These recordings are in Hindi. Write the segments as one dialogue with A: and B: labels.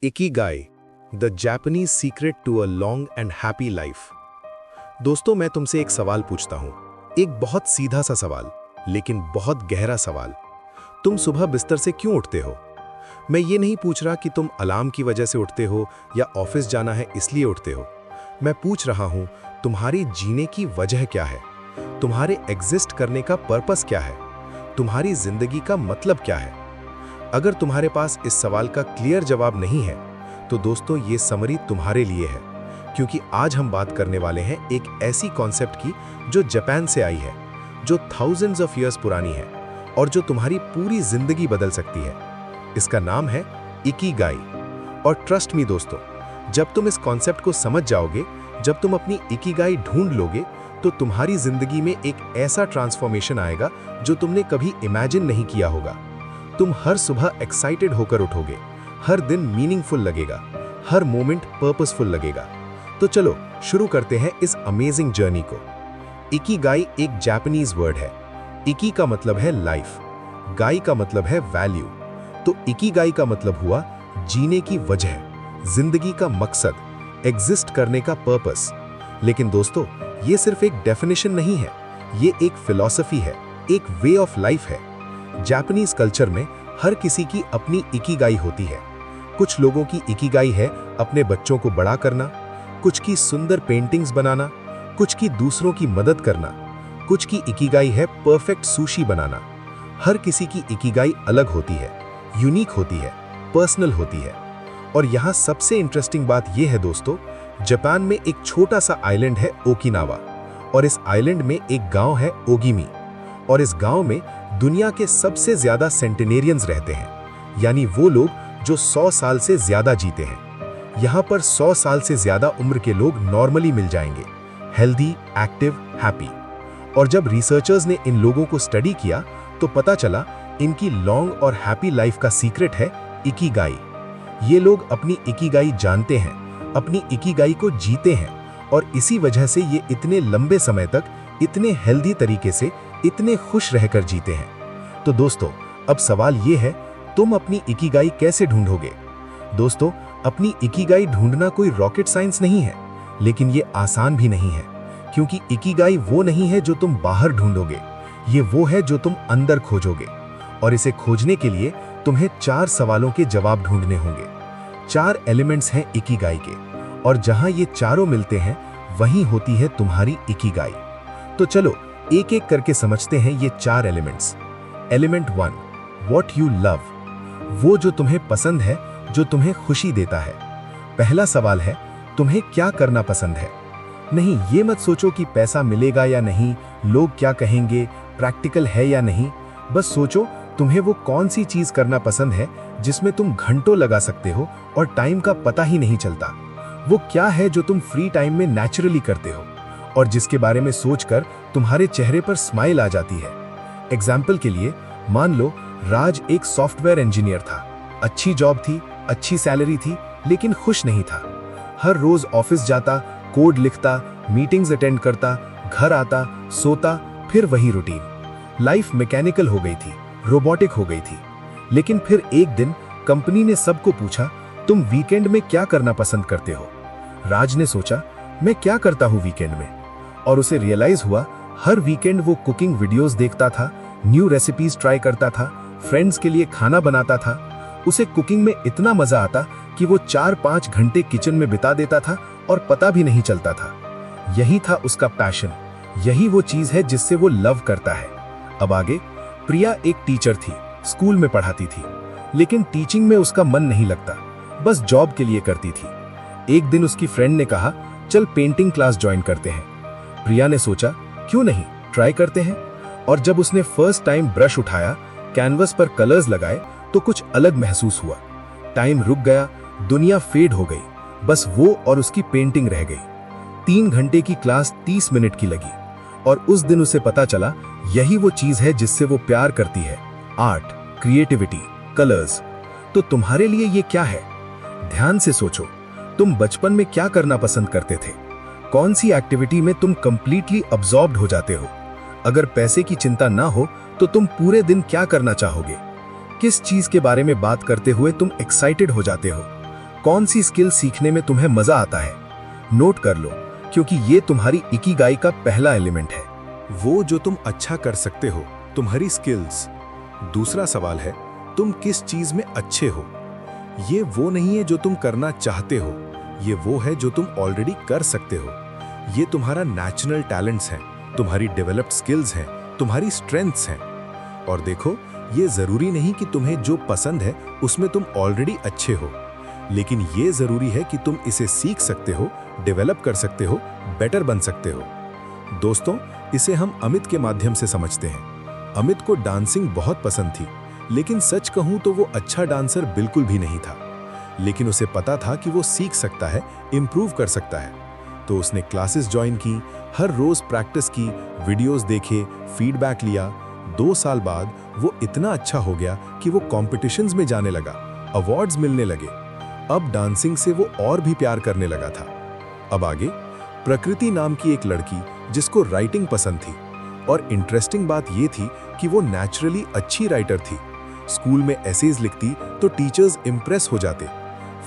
A: Ikigai, the Japanese secret to a long and happy life. दोस्तों, मैं तुमसे एक सवाल पूछता हूं, एक बहुत सीधा सा सवाल, लेकिन बहुत गहरा सवाल। तुम सुबह बिस्तर से क्यों उठते हो? मैं ये नहीं पूछ रहा कि तुम अलार्म की वजह से उठते हो या ऑफिस जाना है इसलिए उठते हो। मैं पूछ रहा हूं, तुम्हारी जीने की वजह क्या है? तुम्हारे एग्जिस्ट करने का पर्पस क्या है? तुम्हारी जिंदगी का मतलब क्या है? अगर तुम्हारे पास इस सवाल का क्लियर जवाब नहीं है, तो दोस्तों ये समरी तुम्हारे लिए है, क्योंकि आज हम बात करने वाले हैं एक ऐसी कॉन्सेप्ट की जो जापान से आई है, जो थाउजेंड्स ऑफ ईयर्स पुरानी है और जो तुम्हारी पूरी जिंदगी बदल सकती है। इसका नाम है इकिगाई। और ट्रस्ट मी दोस्तों, जब तुम इस कॉन्सेप्ट को समझ जाओगे, जब तुम अपनी इकिगाई ढूंढ लोगे, तो तुम्हारी जिंदगी में एक ऐसा ट्रांसफॉर्मेशन आएगा जो तुमने कभी इमेजिन नहीं किया होगा। तुम हर सुबह एक्साइटेड होकर उठोगे, हर दिन मीनिंगफुल लगेगा, हर मोमेंट पर्पसफुल लगेगा। तो चलो शुरू करते हैं इस अमेजिंग जर्नी को। इकिगाई एक जापानीज वर्ड है। इकी का मतलब है लाइफ, गाई का मतलब है वैल्यू। तो इकिगाई का मतलब हुआ जीने की वजह, जिंदगी का मकसद, एग्जिस्ट करने का पर्पस। लेकिन दोस्तों, ये सिर्फ एक डेफिनेशन नहीं है, ये एक फिलॉसफी है, एक वे ऑफ लाइफ है। जापानीज कल्चर में हर किसी की अपनी इकिगाई होती है। कुछ लोगों की इकिगाई है अपने बच्चों को बड़ा करना, कुछ की सुंदर पेंटिंग्स बनाना, कुछ की दूसरों की मदद करना, कुछ की इकिगाई है परफेक्ट सुशी बनाना। हर किसी की इकिगाई अलग होती है, यूनिक होती है, पर्सनल होती है। और यहाँ सबसे इंटरेस्टिंग बात यह है दोस्तों, जापान में एक छोटा सा आइलैंड है ओकिनावा, और इस आइलैंड में एक गांव है ओगिमी। और इस गांव में दुनिया के सबसे ज्यादा सेंटेनेरियंस रहते हैं, यानी वो लोग जो 100 साल से ज्यादा जीते हैं। यहाँ पर 100 साल से ज्यादा उम्र के लोग नॉर्मली मिल जाएंगे, हेल्दी, एक्टिव, हैप्पी। और जब रिसर्चर्स ने इन लोगों को स्टडी किया, तो पता चला इनकी लॉन्ग और हैप्पी लाइफ का सीक्रेट है इकिगाई। ये लोग अपनी इकिगाई जानते हैं, अपनी इकिगाई को जीते हैं, और इसी वजह से ये इतने लंबे समय तक इतने हेल्दी तरीके से इतने खुश रहकर जीते हैं। तो दोस्तों, अब सवाल ये है, तुम अपनी इकिगाई कैसे ढूंढोगे? दोस्तों, अपनी इकिगाई ढूंढना कोई रॉकेट साइंस नहीं है, लेकिन ये आसान भी नहीं है, क्योंकि इकिगाई वो नहीं है जो तुम बाहर ढूंढोगे, ये वो है जो तुम अंदर खोजोगे। और इसे खोजने के लिए तुम्हें 4 सवालों के जवाब ढूंढने होंगे। 4 एलिमेंट्स हैं इकिगाई के, और जहां ये चारों मिलते हैं, वहीं होती है तुम्हारी इकिगाई। तो चलो एक एक करके समझते हैं ये 4 elements. Element 1, what you love, वो जो तुम्हें पसंद है, जो तुम्हें खुशी देता है। पहला सवाल है, तुम्हें क्या करना पसंद है? नहीं, ये मत सोचो कि पैसा मिलेगा या नहीं, लोग क्या कहेंगे, प्रैक्टिकल है या नहीं। बस सोचो तुम्हें वो कौन सी चीज करना पसंद है जिसमें तुम घंटों लगा सकते हो और टाइम का पता ही नहीं चलता। वो क्या है जो तुम फ्री टाइम में नेचुरली करते हो और जिसके बारे में सोचकर तुम्हारे चेहरे पर स्माइल आ जाती है। एग्जाम्पल के लिए, मान लो राज एक सॉफ्टवेयर इंजीनियर था, अच्छी जॉब थी, अच्छी सैलरी थी, लेकिन खुश नहीं था। हर रोज ऑफिस जाता, कोड लिखता, मीटिंग्स अटेंड करता, घर आता, सोता, फिर वही रूटीन। लाइफ मैकेनिकल हो गई थी, रोबोटिक हो गई थी। लेकिन फिर एक दिन कंपनी ने सबको पूछा, तुम वीकेंड में क्या करना पसंद करते हो? राज ने सोचा, मैं क्या करता हूँ वीकेंड में? और उसे रियलाइज हुआ, हर वीकेंड वो कुकिंग वीडियोस देखता था, न्यू रेसिपीज ट्राई करता था, फ्रेंड्स के लिए खाना बनाता था। उसे कुकिंग में इतना मजा आता कि वो 4-5 घंटे किचन में बिता देता था और पता भी नहीं चलता था। यही था उसका पैशन, यही वो चीज है जिससे वो लव करता है। अब आगे, प्रिया एक टीचर थी, स्कूल में पढ़ाती थी, लेकिन टीचिंग में उसका मन नहीं लगता, बस जॉब के लिए करती थी। एक दिन उसकी फ्रेंड ने कहा, चल पेंटिंग क्लास ज्वाइन करते हैं। प्रिया ने सोचा, क्यों नहीं, ट्राई करते हैं। और जब उसने फर्स्ट टाइम ब्रश उठाया, कैनवस पर कलर्स लगाए, तो कुछ अलग महसूस हुआ। टाइम रुक गया, दुनिया फेड हो गई, बस वो और उसकी पेंटिंग रह गई। 3 घंटे की क्लास 30 मिनट की लगी, और उस दिन उसे पता चला, यही वो चीज है जिससे वो प्यार करती है, आर्ट, क्रिएटिविटी, कलर्स। तो तुम्हारे लिए ये क्या है? ध्यान से सोचो, तुम बचपन में क्या करना पसंद करते थे? कौन सी एक्टिविटी में तुम कंप्लीटली अब्सॉर्ब्ड हो जाते हो? अगर पैसे की चिंता ना हो, तो तुम पूरे दिन क्या करना चाहोगे? किस चीज के बारे में बात करते हुए तुम एक्साइटेड हो जाते हो? कौन सी स्किल सीखने में तुम्हें मजा आता है? नोट कर लो, क्योंकि ये तुम्हारी इकिगाई का पहला एलिमेंट है। वो जो तुम अच्छा कर सकते हो, तुम्हारी स्किल्स। दूसरा सवाल है, तुम किस चीज में अच्छे हो? ये वो नहीं है जो तुम करना चाहते हो, ये वो है जो तुम ऑलरेडी कर सकते हो। ये तुम्हारा नेचुरल टैलेंट्स हैं, तुम्हारी डेवलप्ड स्किल्स हैं, तुम्हारी स्ट्रेंथ्स हैं। और देखो, ये जरूरी नहीं कि तुम्हें जो पसंद है उसमें तुम ऑलरेडी अच्छे हो, लेकिन ये जरूरी है कि तुम इसे सीख सकते हो, डेवलप कर सकते हो, बेटर बन सकते हो। दोस्तों, इसे हम अमित के माध्यम से समझते हैं। अमित को डांसिंग बहुत पसंद थी, लेकिन सच कहूं तो वो अच्छा डांसर बिल्कुल भी नहीं था। लेकिन उसे पता था कि वो सीख सकता है, इंप्रूव कर सकता है। तो उसने क्लासेस ज्वाइन की, हर रोज प्रैक्टिस की, वीडियोस देखे, फीडबैक लिया। 2 साल बाद वो इतना अच्छा हो गया कि वो कॉम्पिटिशन्स में जाने लगा, अवार्ड्स मिलने लगे। अब डांसिंग से वो और भी प्यार करने लगा था। अब आगे, प्रकृति नाम की एक लड़की जिसको राइटिंग पसंद थी, और इंटरेस्टिंग बात ये थी कि वो नेचुरली अच्छी राइटर थी। स्कूल में एसेज लिखती तो टीचर्स इंप्रेस हो जाते,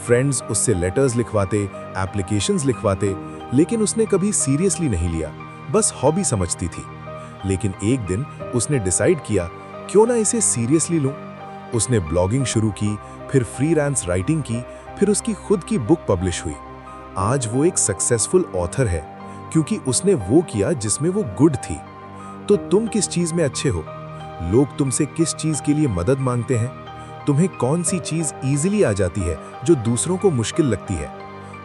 A: फ्रेंड्स उससे लेटर्स लिखवाते, एप्लीकेशंस लिखवाते, लेकिन उसने कभी सीरियसली नहीं लिया, बस हॉबी समझती थी। लेकिन एक दिन उसने डिसाइड किया, क्यों ना इसे सीरियसली लूं। उसने ब्लॉगिंग शुरू की, फिर फ्रीलांस राइटिंग की, फिर उसकी खुद की बुक पब्लिश हुई। आज वो एक सक्सेसफुल ऑथर है, क्योंकि उसने वो किया जिसमें वो गुड थी। तो तुम किस चीज में अच्छे हो? लोग तुमसे किस चीज के लिए मदद मांगते हैं? तुम्हें कौन सी चीज इजीली आ जाती है जो दूसरों को मुश्किल लगती है?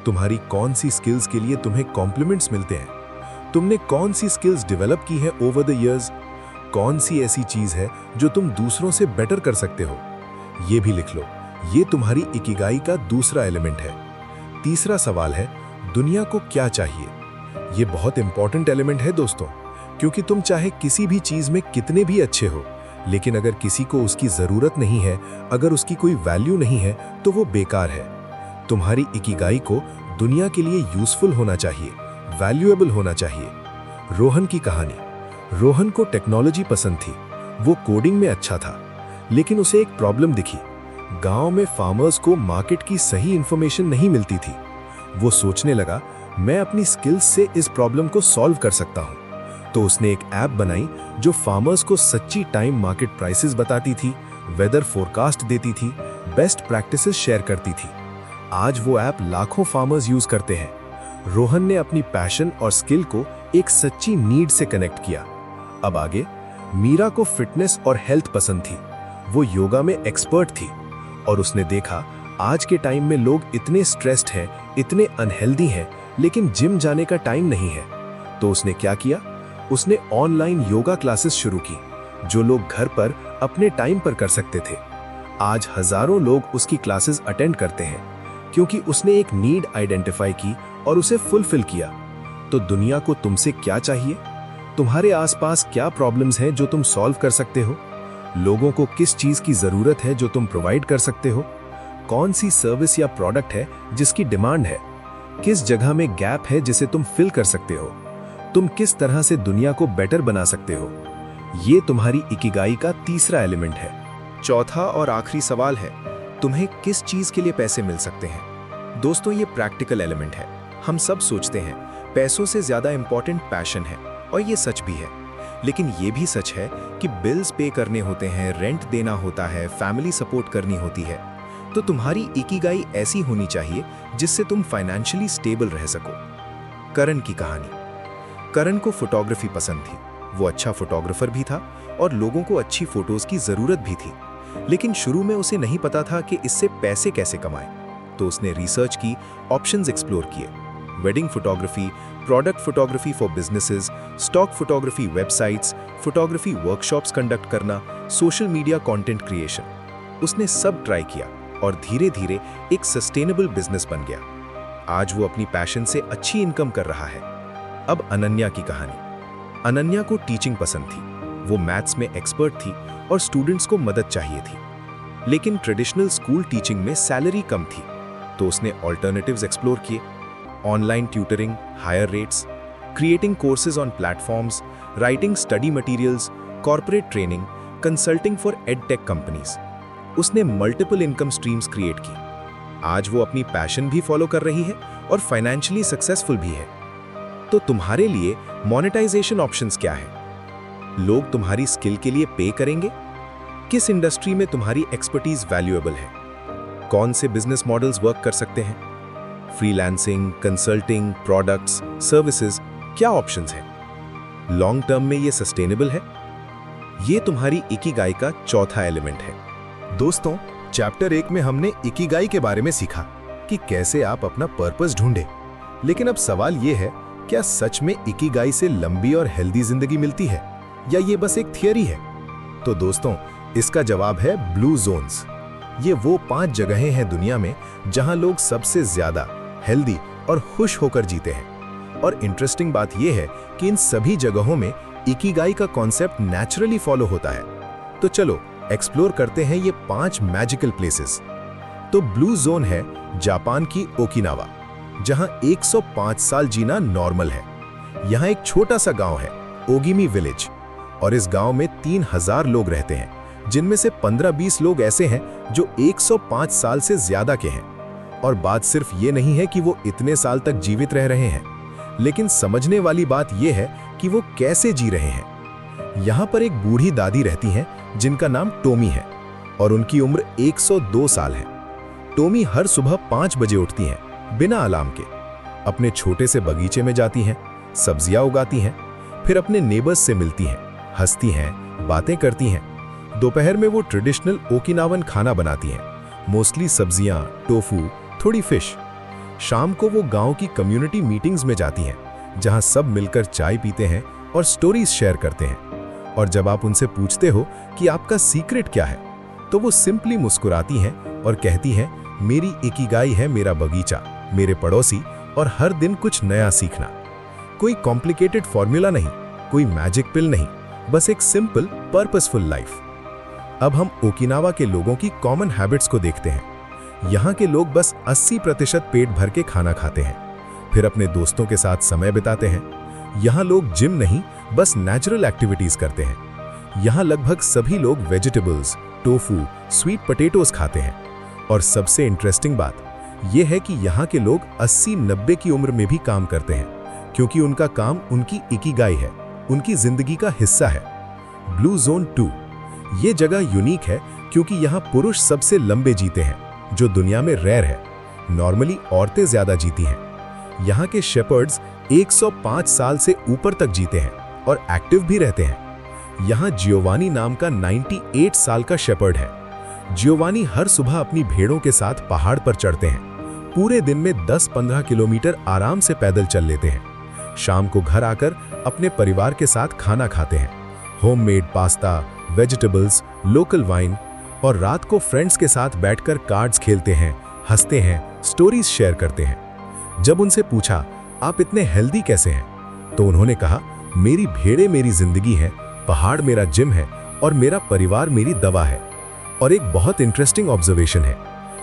A: तुम्हारी कौन सी स्किल्स के लिए तुम्हें कॉम्प्लीमेंट्स मिलते हैं? तुमने कौन सी स्किल्स डेवलप की है ओवर द इयर्स? कौन सी ऐसी चीज है जो तुम दूसरों से बेटर कर सकते हो? ये भी लिख लो। ये तुम्हारी इकिगाई का दूसरा एलिमेंट है। तीसरा सवाल है, दुनिया को क्या चाहिए? ये बहुत इंपॉर्टेंट एलिमेंट है दोस्तों, क्योंकि तुम चाहे किसी भी चीज में कितने भी अच्छे हो, लेकिन अगर किसी को उसकी जरूरत नहीं है, अगर उसकी कोई वैल्यू नहीं है, तो वो बेकार है। तुम्हारी इकिगाई को दुनिया के लिए यूजफुल होना चाहिए, वैल्यूएबल होना चाहिए। रोहन की कहानी। रोहन को टेक्नोलॉजी पसंद थी, वो कोडिंग में अच्छा था, लेकिन उसे एक प्रॉब्लम दिखी। गांव में फार्मर्स को मार्केट की सही इंफॉर्मेशन नहीं मिलती थी। वो सोचने लगा, मैं अपनी स्किल्स से इस प्रॉब्लम को सॉल्व कर सकता हूं। तो उसने एक ऐप बनाई जो फार्मर्स को सच्ची टाइम मार्केट प्राइसेस बताती थी, वेदर फोरकास्ट देती थी, बेस्ट प्रैक्टिसेस शेयर करती थी। आज वो ऐप लाखों फार्मर्स यूज करते हैं। रोहन ने अपनी पैशन और स्किल को एक सच्ची नीड से कनेक्ट किया। अब आगे, मीरा को फिटनेस और हेल्थ पसंद थी। वो योगा में एक्सपर्ट थी, और उसने देखा आज के टाइम में लोग इतने स्ट्रेस्ड हैं, इतने अनहेल्दी हैं, लेकिन जिम जाने का टाइम नहीं है। तो उसने क्या किया? उसने ऑनलाइन योगा क्लासेस शुरू की, जो लोग घर पर अपने टाइम पर कर सकते थे। आज हजारों लोग उसकी क्लासेस अटेंड करते हैं, क्योंकि उसने एक नीड आइडेंटिफाई की और उसे फुलफिल किया। तो दुनिया को तुमसे क्या चाहिए? तुम्हारे आसपास क्या प्रॉब्लम्स हैं जो तुम सॉल्व कर सकते हो? लोगों को किस चीज की जरूरत है जो तुम प्रोवाइड कर सकते हो? कौन सी सर्विस या प्रोडक्ट है जिसकी डिमांड है? किस जगह में गैप है जिसे तुम फिल कर सकते हो? तुम किस तरह से दुनिया को बेटर बना सकते हो? ये तुम्हारी इकिगाई का तीसरा एलिमेंट है। चौथा और आखिरी सवाल है, तुम्हें किस चीज के लिए पैसे मिल सकते हैं? दोस्तों, ये प्रैक्टिकल एलिमेंट है। हम सब सोचते हैं पैसों से ज्यादा इंपॉर्टेंट पैशन है, और ये सच भी है। लेकिन ये भी सच है कि बिल्स पे करने होते हैं, रेंट देना होता है, फैमिली सपोर्ट करनी होती है। तो तुम्हारी इकिगाई ऐसी होनी चाहिए जिससे तुम फाइनेंशियली स्टेबल रह सको। करण की कहानी। करण को फोटोग्राफी पसंद थी। वो अच्छा फोटोग्राफर भी था और लोगों को अच्छी फोटोज की जरूरत भी थी। लेकिन शुरू में उसे नहीं पता था कि इससे पैसे कैसे कमाएं। तो उसने रिसर्च की, ऑप्शंस एक्सप्लोर किए। Wedding photography, product photography for businesses, stock photography websites, photography workshops conduct करना, सोशल मीडिया कंटेंट क्रिएशन। उसने सब ट्राई किया और धीरे धीरे एक सस्टेनेबल बिजनेस बन गया। आज वो अपनी पैशन से अच्छी इनकम कर रहा है। अब अनन्या की कहानी। अनन्या को टीचिंग पसंद थी। वो मैथ्स में एक्सपर्ट थी और स्टूडेंट्स को मदद चाहिए थी। लेकिन ट्रेडिशनल स्कूल टीचिंग में सैलरी कम थी। तो उसने ऑल्टरनेटिव्स एक्सप्लोर किए। Online tutoring, higher rates, creating courses on platforms, writing study materials, corporate training, consulting for edtech companies. उसने मल्टीपल इनकम स्ट्रीम्स क्रिएट की। आज वो अपनी पैशन भी फॉलो कर रही है और फाइनेंशियली सक्सेसफुल भी है। तो तुम्हारे लिए मोनेटाइजेशन ऑप्शंस क्या है? लोग तुम्हारी स्किल के लिए पे करेंगे? किस इंडस्ट्री में तुम्हारी एक्सपर्टीज वैल्यूएबल है? कौन से बिजनेस मॉडल्स वर्क कर सकते हैं? फ्रीलांसिंग, कंसल्टिंग, प्रोडक्ट्स, सर्विसेज, क्या ऑप्शंस हैं? लॉन्ग टर्म में ये सस्टेनेबल है? ये तुम्हारी इकिगाई का चौथा एलिमेंट है।
B: दोस्तों, चैप्टर 1 में हमने इकिगाई के बारे में सीखा कि कैसे आप अपना पर्पस ढूंढें। लेकिन अब सवाल ये है, क्या सच में इकिगाई से लंबी और हेल्दी जिंदगी मिलती है या ये बस एक थियरी है? तो दोस्तों, इसका जवाब है ब्लू जोन्स। ये वो 5 जगहें हैं दुनिया में जहां लोग सबसे ज्यादा हेल्दी और खुश होकर जीते हैं। और इंटरेस्टिंग बात यह है कि इन सभी जगहों में इकिगाई का कॉन्सेप्ट नेचुरली फॉलो होता है। तो चलो एक्सप्लोर करते हैं ये 5 मैजिकल प्लेसेस। तो ब्लू जोन है जापान की ओकिनावा, जहां 105 साल जीना नॉर्मल है। यहां एक छोटा सा गांव है, ओगिमी विलेज, और इस गांव में 3000 लोग रहते हैं, जिनमें से 15-20 लोग ऐसे हैं जो 105 साल से ज्यादा के हैं। और बात सिर्फ ये नहीं है कि वो इतने साल तक जीवित रह रहे हैं, लेकिन समझने वाली बात यह है कि वो कैसे जी रहे हैं। यहाँ पर एक बूढ़ी दादी रहती हैं जिनका नाम टोमी है और उनकी उम्र 102 साल है। टोमी हर सुबह 5 बजे उठती हैं बिना अलार्म के, अपने छोटे से बगीचे में जाती हैं, सब्जियां उगाती हैं, फिर अपने नेबर्स से मिलती हैं, हंसती हैं, बातें करती हैं। दोपहर में वो ट्रेडिशनल ओकिनावन खाना बनाती हैं, मोस्टली सब्जियां, टोफू, थोड़ी फिश। शाम को वो गांव की कम्युनिटी मीटिंग्स में जाती हैं, जहां सब मिलकर चाय पीते हैं और स्टोरीज शेयर करते हैं। और जब आप उनसे पूछते हो कि आपका सीक्रेट क्या है, तो वो सिंपली मुस्कुराती हैं और कहती हैं, मेरी इकिगाई है मेरा बगीचा, मेरे पड़ोसी और हर दिन कुछ नया सीखना। कोई कॉम्प्लिकेटेड फॉर्मूला नहीं, कोई मैजिक पिल नहीं, बस एक सिंपल पर्पसफुल लाइफ। अब हम ओकिनावा के लोगों की कॉमन हैबिट्स को देखते हैं। यहाँ के लोग बस 80% पेट भर के खाना खाते हैं, फिर अपने दोस्तों के साथ समय बिताते हैं। यहाँ लोग जिम नहीं, बस नेचुरल एक्टिविटीज करते हैं। यहाँ लगभग सभी लोग वेजिटेबल्स, टोफू, स्वीट पोटैटोज खाते हैं। और सबसे इंटरेस्टिंग बात यह है कि यहाँ के लोग 80-90 की उम्र में भी काम करते हैं, क्योंकि उनका काम उनकी इकिगाई है, उनकी जिंदगी का हिस्सा है। ब्लू जोन 2 ये जगह यूनिक है क्योंकि यहाँ पुरुष सबसे लंबे जीते हैं, जो दुनिया में रेयर है। नॉर्मली औरतें ज्यादा जीती हैं। यहाँ के शेपर्ड्स 105 साल से ऊपर तक जीते हैं और एक्टिव भी रहते हैं। यहाँ जियोवानी नाम का 98 साल का शेपर्ड है। जियोवानी हर सुबह अपनी भेड़ों के साथ पहाड़ पर चढ़ते हैं, पूरे दिन में 10-15 किलोमीटर आराम से पैदल चल लेते हैं। शाम को घर आकर अपने परिवार के साथ खाना खाते हैं, homemade pasta, vegetables, local wine, और रात को फ्रेंड्स के साथ बैठकर कार्ड्स खेलते हैं, हंसते हैं, स्टोरीज शेयर करते हैं। जब उनसे पूछा, आप इतने हेल्दी कैसे हैं, तो उन्होंने कहा, मेरी भेड़ें मेरी जिंदगी है, पहाड़ मेरा जिम है और मेरा परिवार मेरी दवा है। और एक बहुत इंटरेस्टिंग ऑब्जर्वेशन है,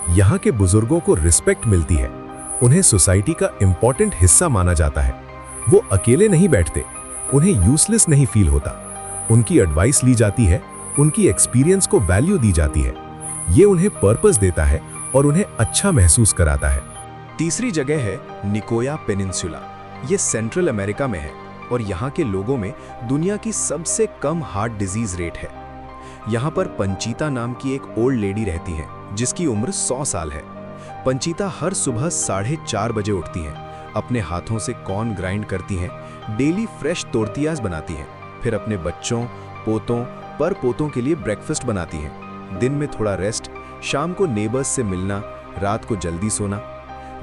B: यहाँ के बुजुर्गों को रिस्पेक्ट मिलती है, उन्हें सोसाइटी का इंपॉर्टेंट हिस्सा माना जाता है। वो अकेले नहीं बैठते, उन्हें यूजलेस नहीं फील होता, उनकी एडवाइस ली जाती है, उनकी एक्सपीरियंस को वैल्यू दी जाती है। ये उन्हें पर्पस देता है और उन्हें अच्छा महसूस कराता है। तीसरी जगह है निकोया पेनिनसुला। ये सेंट्रल अमेरिका में है और यहाँ के लोगों में दुनिया की सबसे कम हार्ट डिजीज रेट है। यहाँ पर पंचीता नाम की एक ओल्ड लेडी रहती है जिसकी उम्र 100 साल है। पंचीता हर सुबह 4:30 बजे उठती हैं, अपने हाथों से कॉर्न ग्राइंड करती हैं, डेली फ्रेश तोर्तियाज बनाती हैं, फिर अपने बच्चों, पोतों, पर पोतों के लिए ब्रेकफास्ट बनाती हैं। दिन में थोड़ा रेस्ट, शाम को नेबर्स से मिलना, रात को जल्दी सोना।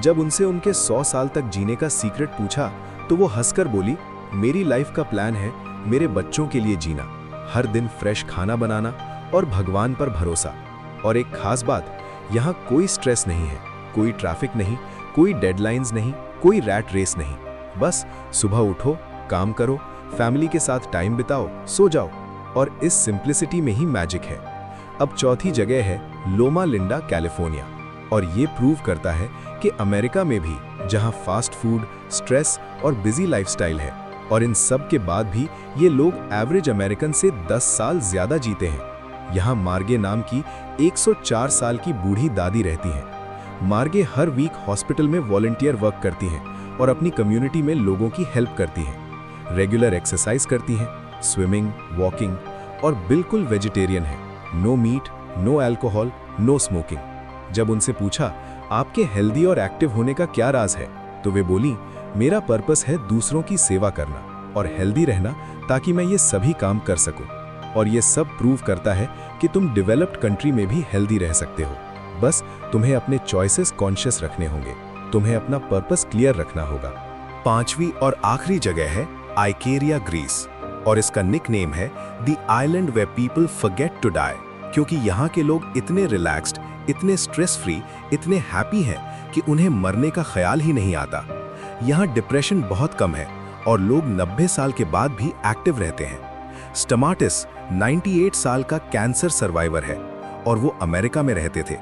B: जब उनसे उनके 100 साल तक जीने का सीक्रेट पूछा तो वो हंसकर बोली, मेरी लाइफ का प्लान है मेरे बच्चों के लिए जीना, हर दिन फ्रेश खाना बनाना और भगवान पर भरोसा। और एक खास बात, यहाँ कोई स्ट्रेस नहीं है, कोई ट्रैफिक नहीं, कोई डेडलाइंस नहीं, कोई रैट रेस नहीं। बस सुबह उठो, काम करो, फैमिली के साथ टाइम बिताओ, सो जाओ। और इस सिंप्लिसिटी में ही मैजिक है। अब चौथी जगह है लोमा लिंडा, कैलिफोर्निया। और ये प्रूव करता है कि अमेरिका में भी, जहां फास्ट फूड, स्ट्रेस और बिजी लाइफस्टाइल है, और इन सब के बाद भी ये लोग एवरेज अमेरिकन से 10 साल ज्यादा जीते हैं। यहाँ मार्गे नाम की 104 साल की बूढ़ी दादी रहती हैं।
A: मार्गे हर वीक हॉस्पिटल में वॉलंटियर वर्क करती हैं और अपनी कम्युनिटी में लोगों की हेल्प करती हैं। रेगुलर एक्सरसाइज करती हैं, स्विमिंग, वॉकिंग और बिल्कुल वेजिटेरियन है। No meat, no alcohol, no smoking. जब उनसे पूछा आपके हेल्दी और एक्टिव होने का क्या राज है, तो वे बोली मेरा पर्पस है दूसरों की सेवा करना और हेल्दी रहना ताकि मैं ये सभी काम कर सकूं। और ये सब प्रूव करता है कि तुम डेवलप्ड कंट्री में भी हेल्दी रह सकते हो। बस तुम्हें अपने चॉइसेस कॉन्शियस रखने होंगे, तुम्हें अपना पर्पस क्लियर रखना होगा।
B: 5वीं और आखिरी जगह है आइकेरिया, ग्रीस, और इसका निकनेम है the island where people forget to die, क्योंकि यहाँ के लोग इतने रिलैक्स्ड, इतने स्ट्रेस फ्री, इतने हैप्पी हैं कि उन्हें मरने का ख्याल ही नहीं आता। यहाँ डिप्रेशन बहुत कम है और लोग 90 साल के बाद भी एक्टिव रहते हैं। स्टमाटिस 98 साल का कैंसर सर्वाइवर है और वो अमेरिका में रहते थे।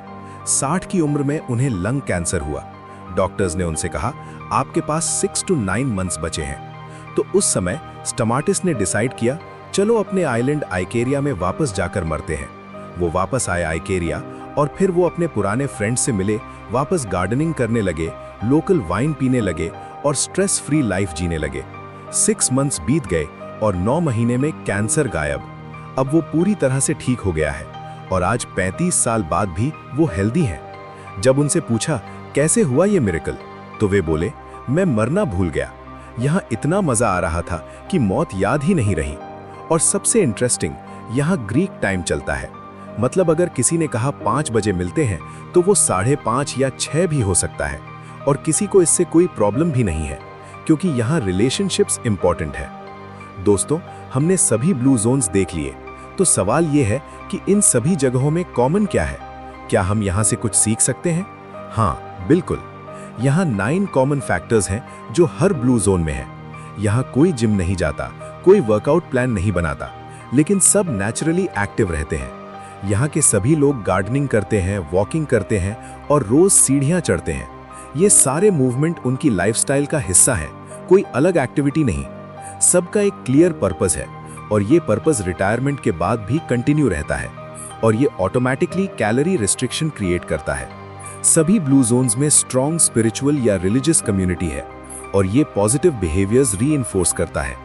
B: 60 की उम्र में उन्हें लंग कैंसर हुआ। डॉक्टर्स ने उनसे कहा आपके पास 6 to 9 मंथ्स बचे हैं। तो उस समय स्टमाटिस ने डिसाइड किया चलो अपने आइलैंड आइकेरिया में वापस जाकर मरते हैं। वो वापस आए आइकेरिया और फिर वो अपने पुराने फ्रेंड से मिले, वापस गार्डनिंग करने लगे, लोकल वाइन पीने लगे और स्ट्रेस फ्री लाइफ जीने लगे। 6 मंथ्स बीत गए और 9 महीने में कैंसर गायब। अब वो पूरी तरह से ठीक हो गया है और आज 35 साल बाद भी वो हेल्दी हैं। जब उनसे पूछा कैसे हुआ ये मिरेकल, तो वे बोले मैं मरना भूल गया। यहाँ इतना मजा आ रहा था कि मौत याद ही नहीं रही। और सबसे इंटरेस्टिंग, यहाँ ग्रीक टाइम चलता है। मतलब अगर किसी ने कहा 5 बजे मिलते हैं तो वो 5:30 या 6 भी हो सकता है और किसी को इससे कोई प्रॉब्लम भी नहीं है, क्योंकि यहाँ रिलेशनशिप्स इंपॉर्टेंट है। दोस्तों, हमने सभी ब्लू जोन्स देख लिए, तो सवाल ये है कि इन सभी जगहों में कॉमन क्या है? क्या हम यहाँ से कुछ सीख सकते हैं? हाँ, बिल्कुल। यहाँ 9 कॉमन फैक्टर्स हैं जो हर ब्लू जोन में है। यहाँ कोई जिम नहीं जाता, कोई वर्कआउट प्लान नहीं बनाता, लेकिन सब नेचुरली एक्टिव रहते हैं। यहाँ के सभी लोग गार्डनिंग करते हैं, वॉकिंग करते हैं और रोज सीढ़ियाँ चढ़ते हैं। ये सारे मूवमेंट उनकी लाइफस्टाइल का हिस्सा है, कोई अलग एक्टिविटी नहीं। सबका एक क्लियर पर्पस है और ये पर्पस रिटायरमेंट के बाद भी कंटिन्यू रहता है और ये ऑटोमेटिकली कैलोरी रिस्ट्रिक्शन क्रिएट करता है। सभी ब्लू जोन्स में स्ट्रॉन्ग स्पिरिचुअल या रिलीजियस कम्युनिटी है और ये पॉजिटिव बिहेवियर्स रीइंफोर्स करता है।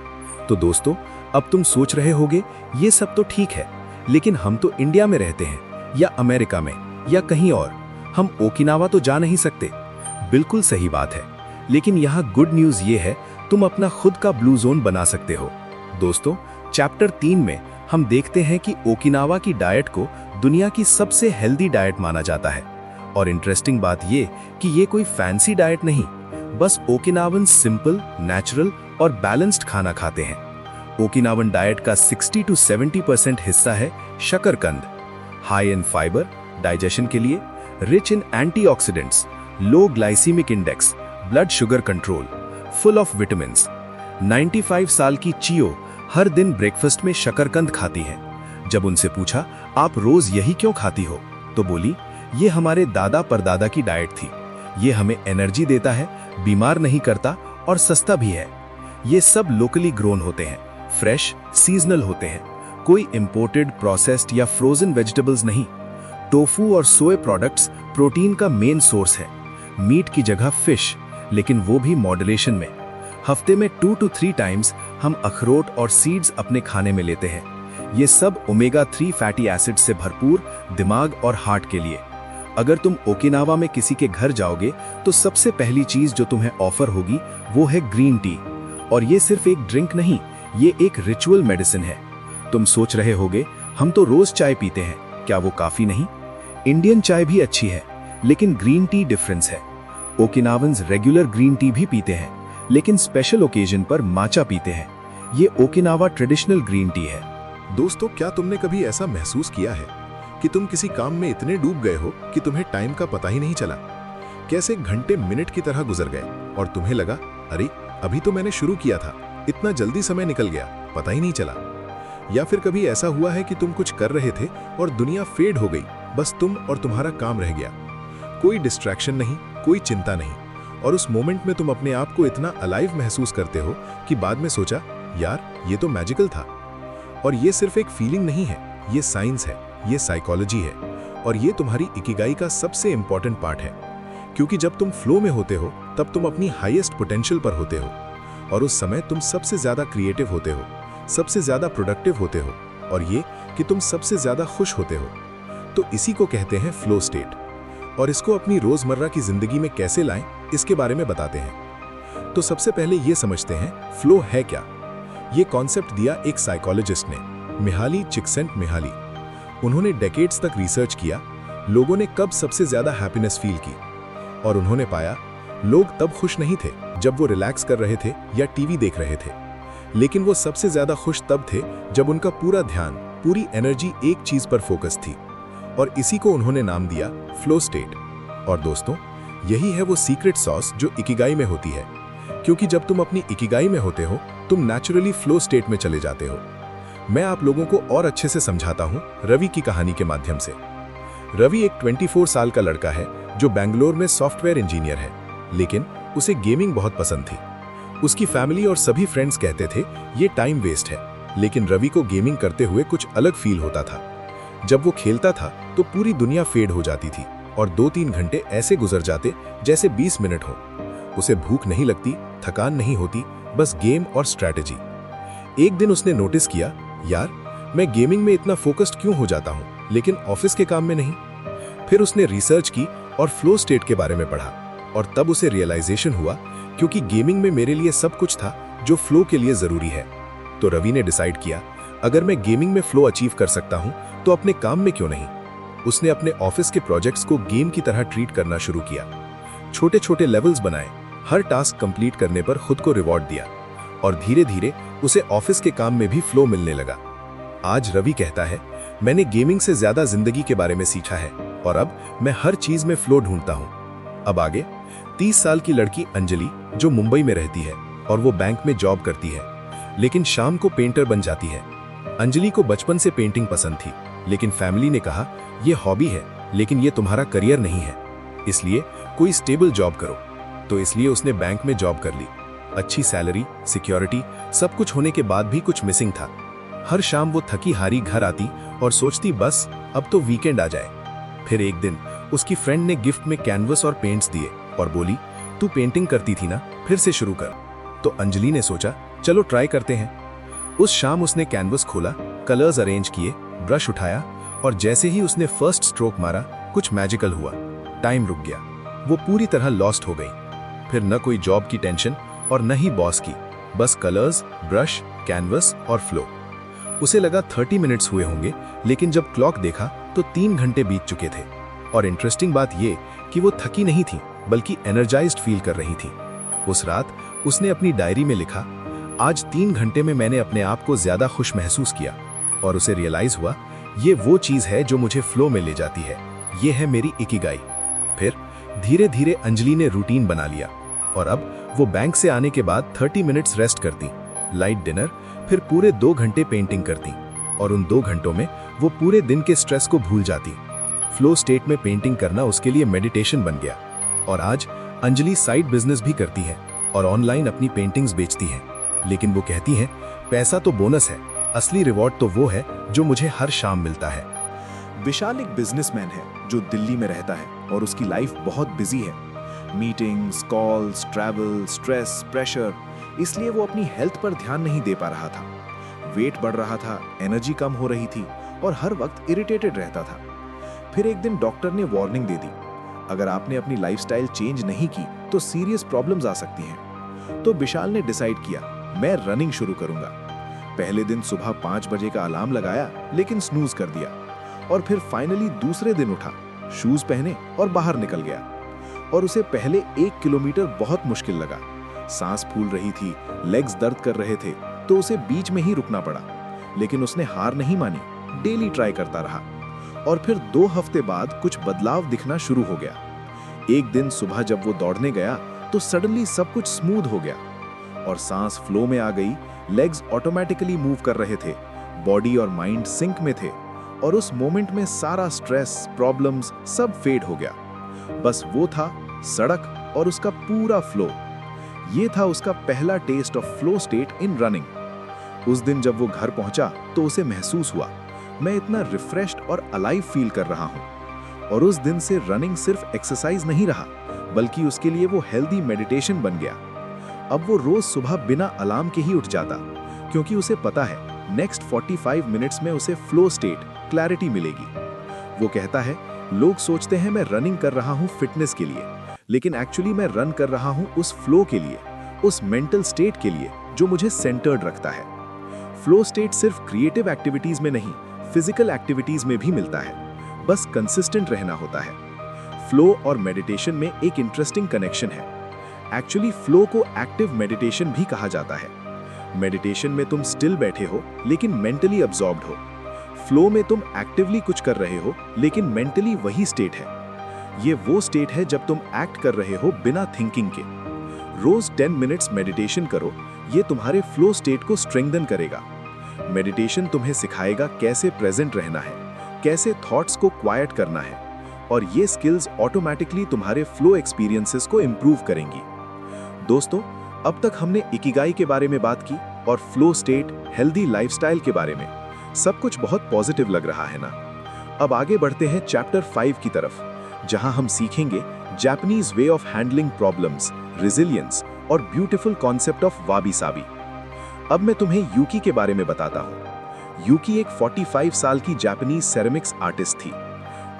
B: तो दोस्तों, अब तुम सोच रहे होगे ये सब तो ठीक है, लेकिन हम तो इंडिया में रहते हैं या अमेरिका में या कहीं और, हम ओकिनावा तो जा नहीं सकते। बिल्कुल सही बात है, लेकिन यहाँ गुड न्यूज़ ये है तुम अपना खुद का ब्लू जोन बना सकते हो। दोस्तों, चैप्टर 3 में हम देखते हैं कि ओकिनावा की डाइट को दुनिया की सबसे हेल्दी डाइट माना जाता है। और इंटरेस्टिंग बात ये कि ये कोई फैंसी डाइट नहीं, बस ओकिनावन सिंपल, नेचुरल और बैलेंस्ड खाना खाते हैं। ओकिनावन डाइट का 60 to 70% हिस्सा है शकरकंद, हाई इन फाइबर, डाइजेशन के लिए, rich in antioxidants, low glycaemic index, blood sugar control, full of vitamins. 95 साल की चियो हर दिन ब्रेकफास्ट में शकरकंद खाती है। जब उनसे पूछा आप रोज यही क्यों खाती हो, तो बोली ये हमारे दादा परदादा की डाइट थी। ये हमें एनर्जी देता है, बीमार नहीं करता और सस्ता भी है। ये सब लोकली ग्रोन होते हैं, फ्रेश, सीजनल होते हैं, कोई इंपोर्टेड, प्रोसेस्ड या फ्रोजन वेजिटेबल्स नहीं। टोफू और सोया प्रोडक्ट्स प्रोटीन का मेन सोर्स है। मीट की जगह फिश, लेकिन वो भी मॉडरेशन में। हफ्ते में 2 to 3 टाइम्स हम अखरोट और सीड्स अपने खाने में लेते हैं। ये सब ओमेगा 3 फैटी एसिड से भरपूर, दिमाग और हार्ट के लिए। अगर तुम ओकिनावा में किसी के घर जाओगे तो सबसे पहली चीज जो तुम्हें ऑफर होगी वो है ग्रीन टी। और ये सिर्फ एक ड्रिंक नहीं, ये एक रिचुअल मेडिसिन है। तुम सोच रहे होगे हम तो रोज चाय पीते हैं, क्या वो काफी नहीं? इंडियन चाय भी अच्छी है, लेकिन ग्रीन टी डिफरेंस है। ओकिनावन्स रेगुलर ग्रीन टी भी पीते हैं, लेकिन स्पेशल ओकेजन पर माचा पीते हैं। ये ओकिनावा ट्रेडिशनल ग्रीन टी है।
A: दोस्तों, क्या तुमने कभी ऐसा महसूस किया है कि तुम किसी काम में इतने डूब गए हो कि तुम्हें टाइम का पता ही नहीं चला? कैसे घंटे मिनट की तरह गुजर गए और तुम्हें लगा अरे अभी तो मैंने शुरू किया था, इतना जल्दी समय निकल गया, पता ही नहीं चला। या फिर कभी ऐसा हुआ है कि तुम कुछ कर रहे थे और दुनिया फेड हो गई, बस तुम और तुम्हारा काम रह गया। कोई डिस्ट्रैक्शन नहीं, कोई चिंता नहीं, और उस मोमेंट में तुम अपने आप को इतना अलाइव महसूस करते हो कि बाद में सोचा यार ये तो मैजिकल था। और ये सिर्फ एक फीलिंग नहीं है, ये साइंस है, ये साइकोलॉजी है, और ये तुम्हारी इकिगाई का सबसे इंपॉर्टेंट पार्ट है।
B: क्योंकि जब तुम फ्लो में होते हो तब तुम अपनी हाईएस्ट पोटेंशियल पर होते हो और उस समय तुम सबसे ज्यादा क्रिएटिव होते हो, सबसे ज्यादा प्रोडक्टिव होते हो और ये कि तुम सबसे ज्यादा खुश होते हो। तो इसी को कहते हैं फ्लो स्टेट। और इसको अपनी रोजमर्रा की जिंदगी में कैसे लाएं, इसके बारे में बताते हैं। तो सबसे पहले ये समझते हैं फ्लो है क्या। ये कॉन्सेप्ट दिया एक साइकोलॉजिस्ट ने, मिहाली चिक्सेंटमिहाली। उन्होंने डेकेड्स तक रिसर्च किया लोगों ने कब सबसे ज्यादा हैप्पीनेस फील की, और उन्होंने पाया लोग तब खुश नहीं थे जब वो रिलैक्स कर रहे थे या टीवी देख रहे थे, लेकिन वो सबसे ज्यादा खुश तब थे जब उनका पूरा ध्यान, पूरी एनर्जी एक चीज पर फोकस थी। और इसी को उन्होंने नाम दिया फ्लो स्टेट। और दोस्तों, यही है वो सीक्रेट सॉस जो इकिगाई में होती है, क्योंकि जब तुम अपनी इकिगाई में होते हो तुम नेचुरली फ्लो स्टेट में चले जाते हो। मैं आप लोगों को और अच्छे से समझाता हूं रवि की कहानी के माध्यम से। रवि एक 24 साल का लड़का है जो बेंगलोर में सॉफ्टवेयर इंजीनियर है, लेकिन उसे गेमिंग बहुत पसंद थी। उसकी फैमिली और सभी फ्रेंड्स कहते थे ये टाइम वेस्ट है, लेकिन रवि को गेमिंग करते हुए कुछ अलग फील होता था। जब वो खेलता था तो पूरी दुनिया फेड हो जाती थी और 2-3 घंटे ऐसे गुजर जाते जैसे 20 मिनट हो। उसे भूख नहीं लगती, थकान नहीं होती, बस गेम और स्ट्रैटेजी। एक दिन उसने नोटिस किया, यार मैं गेमिंग में इतना फोकस्ड क्यों हो जाता हूं, लेकिन ऑफिस के काम में नहीं। फिर उसने रिसर्च की और फ्लो स्टेट के बारे में पढ़ा, और तब उसे रियलाइजेशन हुआ क्योंकि गेमिंग में मेरे लिए सब कुछ था जो फ्लो के लिए जरूरी है। तो रवि ने डिसाइड किया, अगर मैं गेमिंग में फ्लो अचीव कर सकता हूं तो अपने काम में क्यों नहीं। उसने अपने ऑफिस के प्रोजेक्ट्स को गेम की तरह ट्रीट करना शुरू किया। छोटे छोटे लेवल्स बनाए, हर टास्क कंप्लीट करने पर खुद को रिवॉर्ड दिया, और धीरे धीरे उसे ऑफिस के काम में भी फ्लो मिलने लगा। आज रवि कहता है, मैंने गेमिंग से ज्यादा जिंदगी के बारे में सीखा है और अब मैं हर चीज में फ्लो ढूंढता हूं। अब आगे 30 साल की लड़की अंजलि जो मुंबई में रहती है और वो बैंक में जॉब करती है, लेकिन शाम को पेंटर बन जाती है। अंजलि को बचपन से पेंटिंग पसंद थी, लेकिन फैमिली ने कहा ये हॉबी है लेकिन ये तुम्हारा करियर नहीं है, इसलिए कोई स्टेबल जॉब करो। तो इसलिए उसने बैंक में जॉब कर ली। अच्छी सैलरी, सिक्योरिटी, सब कुछ होने के बाद भी कुछ मिसिंग था। हर शाम वो थकी हारी घर आती और सोचती बस अब तो वीकेंड आ जाए। फिर एक दिन उसकी फ्रेंड ने गिफ्ट में कैनवस और पेंट्स दिए और बोली, तू पेंटिंग करती थी ना, फिर से शुरू कर। तो अंजलि ने सोचा चलो ट्राई करते हैं। उस शाम उसने कैनवस खोला, कलर्स अरेंज किए, ब्रश उठाया और जैसे ही उसने फर्स्ट स्ट्रोक मारा कुछ मैजिकल हुआ। टाइम रुक गया, वो पूरी तरह लॉस्ट हो गई। फिर न कोई जॉब की टेंशन और न ही बॉस की, बस कलर्स, ब्रश, कैनवस और फ्लो। उसे लगा 30 मिनट्स हुए होंगे, लेकिन जब क्लॉक देखा तो 3 घंटे बीत चुके थे। और इंटरेस्टिंग बात ये कि वो थकी नहीं थी बल्कि एनर्जाइज्ड फील कर रही थी। उस रात उसने अपनी डायरी में लिखा, आज 3 घंटे में मैंने अपने आप को ज्यादा खुश महसूस किया। और उसे रियलाइज हुआ ये वो चीज है जो मुझे फ्लो में ले जाती है, ये है मेरी इकिगाई। फिर धीरे धीरे अंजलि ने रूटीन बना लिया और अब वो बैंक से आने के बाद 30 मिनट्स रेस्ट करती, लाइट डिनर, फिर पूरे 2 घंटे पेंटिंग करती, और उन 2 घंटों में वो पूरे दिन के स्ट्रेस को भूल जाती। फ्लो स्टेट में पेंटिंग करना उसके लिए मेडिटेशन बन गया। और आज अंजलि साइड बिजनेस भी करती है और ऑनलाइन अपनी पेंटिंग्स बेचती है। लेकिन वो कहती है, पैसा तो बोनस है, असली रिवॉर्ड तो वो है जो मुझे हर शाम मिलता है।
C: विशाल एक बिजनेसमैन है जो दिल्ली में रहता है और उसकी लाइफ बहुत बिजी है। Meetings, calls, travel, stress, pressure, इसलिए वो अपनी हेल्थ पर ध्यान नहीं दे पा रहा था। वेट बढ़ रहा था, एनर्जी कम हो रही थी और हर वक्त इरिटेटेड रहता था। फिर एक दिन डॉक्टर ने वार्निंग दे दी, अगर आपने अपनी लाइफस्टाइल चेंज नहीं की तो सीरियस प्रॉब्लम्स आ सकती हैं। तो विशाल ने डिसाइड किया, मैं रनिंग शुरू करूंगा। पहले दिन सुबह 5 बजे का अलार्म लगाया, लेकिन स्नूज कर दिया। और फिर फाइनली दूसरे दिन उठा, शूज पहने और बाहर निकल गया। और उसे पहले 1 किलोमीटर बहुत मुश्किल लगा, सांस फूल रही थी, लेग्स दर्द कर रहे थे, तो उसे बीच में ही रुकना पड़ा। लेकिन उसने हार नहीं मानी, डेली ट्राई करता रहा। और फिर 2 हफ्ते बाद कुछ बदलाव दिखना शुरू हो गया। एक दिन सुबह जब वो दौड़ने गया तो सडनली सब कुछ स्मूथ हो गया और सांस फ्लो में आ गई, लेग्स ऑटोमेटिकली मूव कर रहे थे, बॉडी और माइंड सिंक में थे, और उस मोमेंट में सारा स्ट्रेस, प्रॉब्लम्स सब फेड हो गया। बस वो था सड़क और उसका पूरा फ्लो। ये था उसका पहला test of flow state in running. उस दिन जब वो घर पहुंचा तो उसे महसूस हुआ, मैं इतना रिफ्रेश्ड और अलाइव फील कर रहा हूं। और उस दिन से रनिंग सिर्फ एक्सरसाइज नहीं रहा, बल्कि उसके लिए वो हेल्दी मेडिटेशन बन गया। अब वो रोज सुबह बिना अलार्म के ही उठ जाता, क्योंकि उसे पता है नेक्स्ट 45 मिनट्स में उसे फ्लो स्टेट, क्लैरिटी मिलेगी। वो कहता है, लोग सोचते हैं मैं रनिंग कर रहा हूँ फिटनेस के लिए, लेकिन एक्चुअली मैं रन कर रहा हूँ उस फ्लो के लिए, उस मेंटल स्टेट के लिए जो मुझे सेंटर्ड रखता है। फ्लो स्टेट सिर्फ क्रिएटिव एक्टिविटीज में नहीं, फिजिकल एक्टिविटीज में भी मिलता है, बस कंसिस्टेंट रहना होता है। फ्लो और मेडिटेशन में एक इंटरेस्टिंग कनेक्शन है। एक्चुअली फ्लो को एक्टिव मेडिटेशन भी कहा जाता है। मेडिटेशन में तुम स्टिल बैठे हो लेकिन मेंटली अब्सॉर्ब्ड हो। फ्लो में तुम एक्टिवली कुछ कर रहे हो लेकिन मेंटली वही स्टेट है। ये वो स्टेट है जब तुम एक्ट कर रहे हो बिना थिंकिंग के। रोज 10 मिनट्स मेडिटेशन करो, ये तुम्हारे फ्लो स्टेट को स्ट्रेंथन करेगा। मेडिटेशन तुम्हें सिखाएगा कैसे प्रेजेंट रहना है, कैसे थॉट्स को क्वाइट करना है, और ये स्किल्स ऑटोमेटिकली तुम्हारे फ्लो एक्सपीरियंसेस को इंप्रूव करेंगी। दोस्तों, अब तक हमने इकिगाई के बारे में बात की और फ्लो स्टेट, हेल्दी लाइफस्टाइल के बारे में। सब कुछ बहुत पॉजिटिव लग रहा है ना? अब आगे बढ़ते हैं चैप्टर 5 की तरफ, जहां हम सीखेंगे Japanese way of handling problems, resilience और ब्यूटीफुल कॉन्सेप्ट ऑफ वाबी साबी। अब मैं तुम्हें यूकी के बारे में बताता हूँ। यूकी एक 45 साल की जापानीज सेरेमिक्स आर्टिस्ट थी।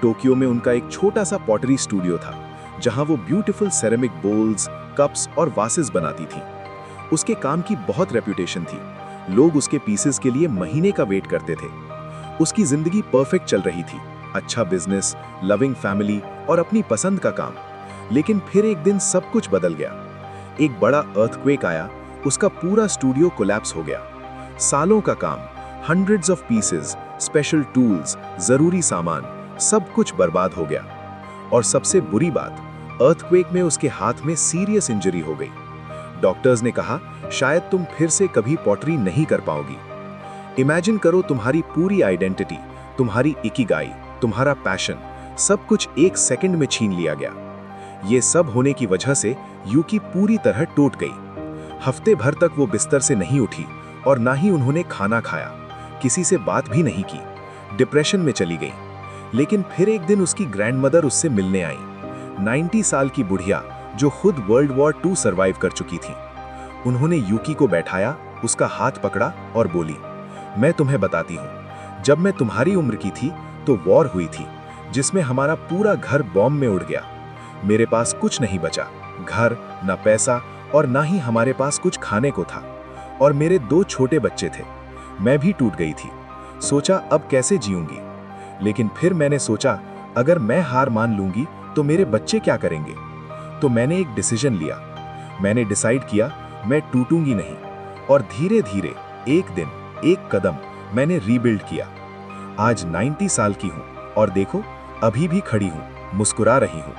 C: टोक्यो में उनका एक छोटा सा पॉटरी स्टूडियो था, जहां वो ब्यूटीफुल सेरेमिक बोल्स, कप्स और वासेस बनाती थी। उसके काम की बहुत रेपुटेशन थी। लोग उसके पीसेस के लिए महीने का वेट करते थे। उसकी जिंदगी परफेक्ट चल रही थी, अच्छा बिजनेस, लविंग फैमिली और अपनी पसंद का काम। लेकिन फिर एक दिन सब कुछ बदल गया। एक बड़ा अर्थक्वेक आया, उसका पूरा स्टूडियो कोलैप्स हो गया। सालों का काम, hundreds of pieces, special tools, जरूरी सामान, सब कुछ बर्बाद हो गया। और सबसे बुरी बात, अर्थक्वेक में उसके हाथ में सीरियस इंजरी हो गई। डॉक्टर्स ने कहा, शायद तुम फिर से कभी पॉटरी नहीं कर पाओगी। इमेजिन करो, तुम्हारी पूरी आइडेंटिटी, तुम्हारी इकिगाई, तुम्हारा पैशन, सब कुछ एक सेकंड में छीन लिया गया। ये सब होने की वजह से यूकी पूरी तरह टूट गई। हफ्ते भर तक वो बिस्तर से नहीं उठी और ना ही उन्होंने खाना खाया, किसी से बात भी नहीं की, डिप्रेशन में चली गई। लेकिन फिर एक दिन उसकी ग्रैंडमदर उससे मिलने आई, 90 साल की बुढ़िया जो खुद वर्ल्ड वॉर 2 सर्वाइव कर चुकी थी। उन्होंने यूकी को बैठाया, उसका हाथ पकड़ा और बोली, मैं तुम्हें बताती हूँ, जब मैं तुम्हारी उम्र की थी तो वॉर हुई थी, जिसमें हमारा पूरा घर बॉम्ब में उड़ गया। मेरे पास कुछ नहीं बचा, घर, ना पैसा और ना ही हमारे पास कुछ खाने को था। और मेरे 2 छोटे बच्चे थे। मैं भी टूट गई थी। सोचा अब कैसे जीऊंगी। लेकिन फिर मैंने सोचा, अगर मैं हार मान लूंगी तो मेरे बच्चे क्या करेंगे। तो मैंने एक डिसीजन लिया। मैंने डिसाइड किया, मैं टूटूंगी नहीं। और धीरे धीरे, एक दिन, एक कदम, मैंने रीबिल्ड किया। आज 90 साल की हूँ और देखो, अभी भी खड़ी हूँ, मुस्कुरा रही हूँ,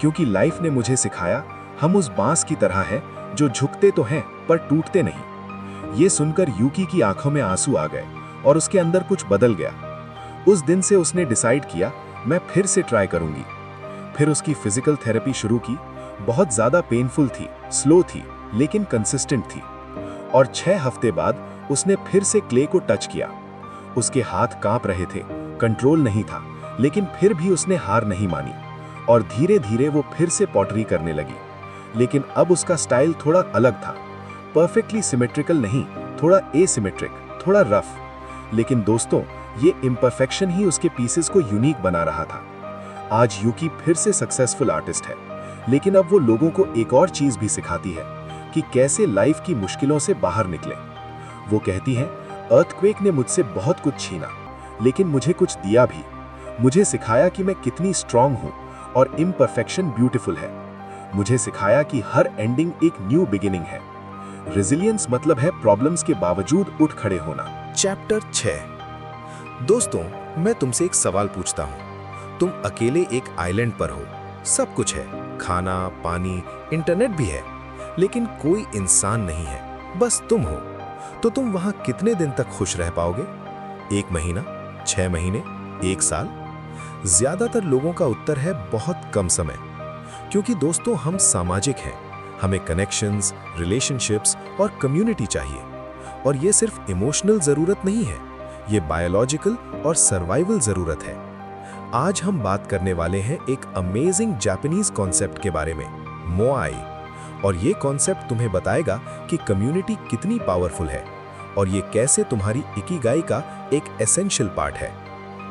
C: क्योंकि लाइफ ने मुझे सिखाया, हम उस बांस की तरह हैं जो झुकते तो हैं पर टूटते नहीं। ये सुनकर यूकी की आंखों में आंसू आ गए और उसके अंदर कुछ बदल गया। उस दिन से उसने डिसाइड किया, मैं फिर से ट्राई करूंगी। फिर उसकी फिजिकल थेरेपी शुरू की। बहुत ज्यादा पेनफुल थी, स्लो थी, लेकिन कंसिस्टेंट थी। और 6 हफ्ते बाद उसने फिर से क्ले को टच किया। उसके हाथ कांप रहे थे, कंट्रोल नहीं था, लेकिन फिर भी उसने हार नहीं मानी। और धीरे धीरे वो फिर से पॉटरी करने लगी। लेकिन अब उसका स्टाइल थोड़ा अलग था। परफेक्टली सिमेट्रिकल नहीं, थोड़ा एसिमेट्रिक, थोड़ा रफ। लेकिन दोस्तों, ये इम्परफेक्शन ही उसके पीसेस को यूनिक बना रहा था। आज यूकी फिर से सक्सेसफुल आर्टिस्ट है, लेकिन अब वो लोगों को एक और चीज भी सिखाती है कि कैसे लाइफ की मुश्किलों से बाहर निकले। वो कहती है, अर्थक्वेक ने मुझसे बहुत कुछ छीना, लेकिन मुझे कुछ दिया भी। मुझे सिखाया कि मैं कितनी स्ट्रांग हूँ और इम्परफेक्शन ब्यूटीफुल है। मुझे सिखाया कि हर एंडिंग एक न्यू बिगिनिंग है। रेजिलियंस मतलब है प्रॉब्लम्स के बावजूद उठ खड़े होना।
B: चैप्टर 6। दोस्तों, मैं तुमसे एक सवाल पूछता हूँ। तुम अकेले एक आइलैंड पर हो, सब कुछ है, खाना, पानी, इंटरनेट भी है, लेकिन कोई इंसान नहीं है, बस तुम हो। तो तुम वहां कितने दिन तक खुश रह पाओगे? 1 महीना, 6 महीने, 1 साल? ज्यादातर लोगों का उत्तर है बहुत कम समय। क्योंकि दोस्तों, हम सामाजिक हैं, हमें कनेक्शंस, रिलेशनशिप्स और कम्युनिटी चाहिए। और ये सिर्फ इमोशनल जरूरत नहीं है, ये बायोलॉजिकल और सर्वाइवल जरूरत है। आज हम बात करने वाले हैं एक अमेजिंग जापानीज कॉन्सेप्ट के बारे में, मोआई। और ये कॉन्सेप्ट तुम्हें बताएगा कि कम्युनिटी कितनी पावरफुल है और ये कैसे तुम्हारी इकिगाई का एक एसेंशियल पार्ट है।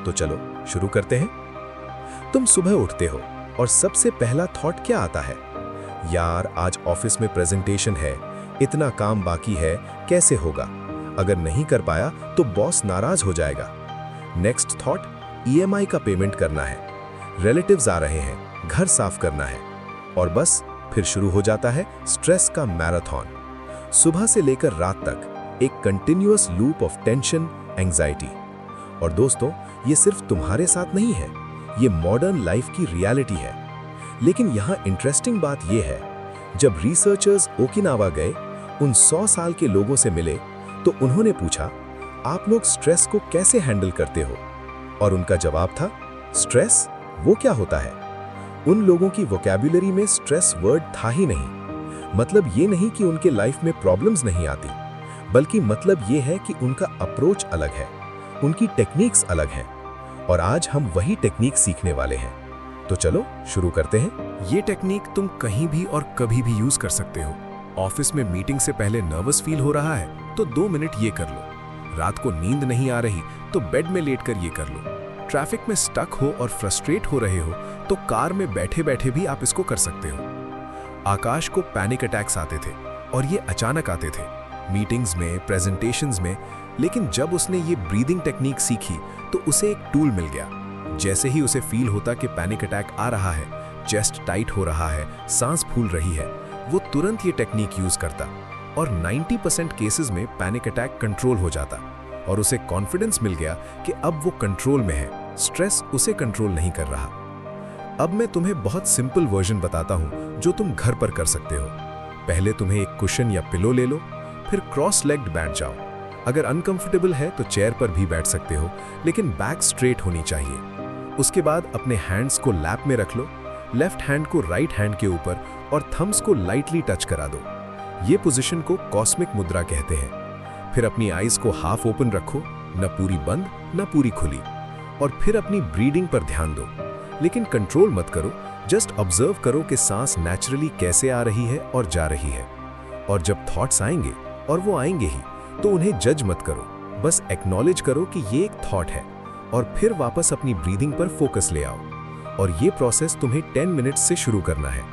B: तो चलो शुरू करते हैं। तुम सुबह उठते हो और सबसे पहला थॉट क्या आता है? यार, आज ऑफिस में प्रेजेंटेशन है, इतना काम बाकी है, कैसे होगा? अगर नहीं कर पाया तो बॉस नाराज हो जाएगा। नेक्स्ट थॉट, ईएमआई का पेमेंट करना है, रिलेटिव्स आ रहे हैं, घर साफ करना है, और बस फिर शुरू हो जाता है स्ट्रेस का मैराथन। सुबह से लेकर रात तक एक continuous loop of tension, anxiety. और दोस्तों, ये सिर्फ तुम्हारे साथ नहीं है, ये मॉडर्न लाइफ की रियलिटी है। लेकिन यहाँ इंटरेस्टिंग बात यह है, जब रिसर्चर्स ओकिनावा गए, उन 100 साल के लोगों से मिले, तो उन्होंने पूछा, आप लोग स्ट्रेस को कैसे हैंडल करते हो? और उनका जवाब था, स्ट्रेस वो क्या होता है? उन लोगों की वोकैब्युलरी में स्ट्रेस वर्ड था ही नहीं। मतलब ये नहीं कि उनके लाइफ में प्रॉब्लम्स नहीं आती, बल्कि मतलब ये है कि उनका अप्रोच अलग है, उनकी टेक्निक्स अलग हैं। और आज हम वही टेक्निक सीखने वाले हैं। तो चलो शुरू करते हैं।
C: ये टेक्निक तुम कहीं भी और कभी भी यूज कर सकते हो। ऑफिस में मीटिंग से पहले नर्वस फील हो रहा है तो 2 मिनट ये कर लो। रात को नींद नहीं आ रही तो बेड में लेटकर ये कर लो। ट्रैफिक में स्टक हो और फ्रस्ट्रेट हो रहे हो तो कार में बैठे बैठे भी आप इसको कर सकते हो। आकाश को पैनिक अटैक्स आते थे और ये अचानक आते थे, मीटिंग्स में, प्रेजेंटेशंस में। लेकिन जब उसने ये ब्रीदिंग टेक्निक सीखी तो उसे एक टूल मिल गया। जैसे ही उसे फील होता कि पैनिक अटैक आ रहा है, चेस्ट टाइट हो रहा है, सांस फूल रही है, वो तुरंत ये टेक्निक यूज करता और 90% केसेस में पैनिक अटैक कंट्रोल हो जाता। और उसे कॉन्फिडेंस मिल गया कि अब वो कंट्रोल में है, स्ट्रेस उसे कंट्रोल नहीं कर रहा। अब मैं तुम्हें बहुत सिंपल वर्जन बताता हूं जो तुम घर पर कर सकते हो। पहले तुम्हें एक कुशन या पिलो ले लो, फिर क्रॉस लेग्ड बैठ जाओ। अगर अनकंफर्टेबल है तो चेयर पर भी बैठ सकते हो, लेकिन बैक स्ट्रेट होनी चाहिए। उसके बाद अपने हैंड्स को लैप में रख लो, लेफ्ट हैंड को राइट हैंड के ऊपर और थम्स को लाइटली टच करा दो। ये पोजीशन को कॉस्मिक मुद्रा कहते हैं। फिर अपनी आईज को हाफ ओपन रखो, न पूरी बंद न पूरी खुली, और फिर अपनी ब्रीदिंग पर ध्यान दो। लेकिन कंट्रोल मत करो, जस्ट ऑब्जर्व करो कि सांस नेचुरली कैसे आ रही है और जा रही है। और जब थॉट्स आएंगे, और वो आएंगे ही, तो उन्हें जज मत करो, बस एक्नॉलेज करो कि ये एक थॉट है, और फिर वापस अपनी ब्रीदिंग पर फोकस ले आओ। और ये प्रोसेस तुम्हें 10 मिनट्स से शुरू करना है,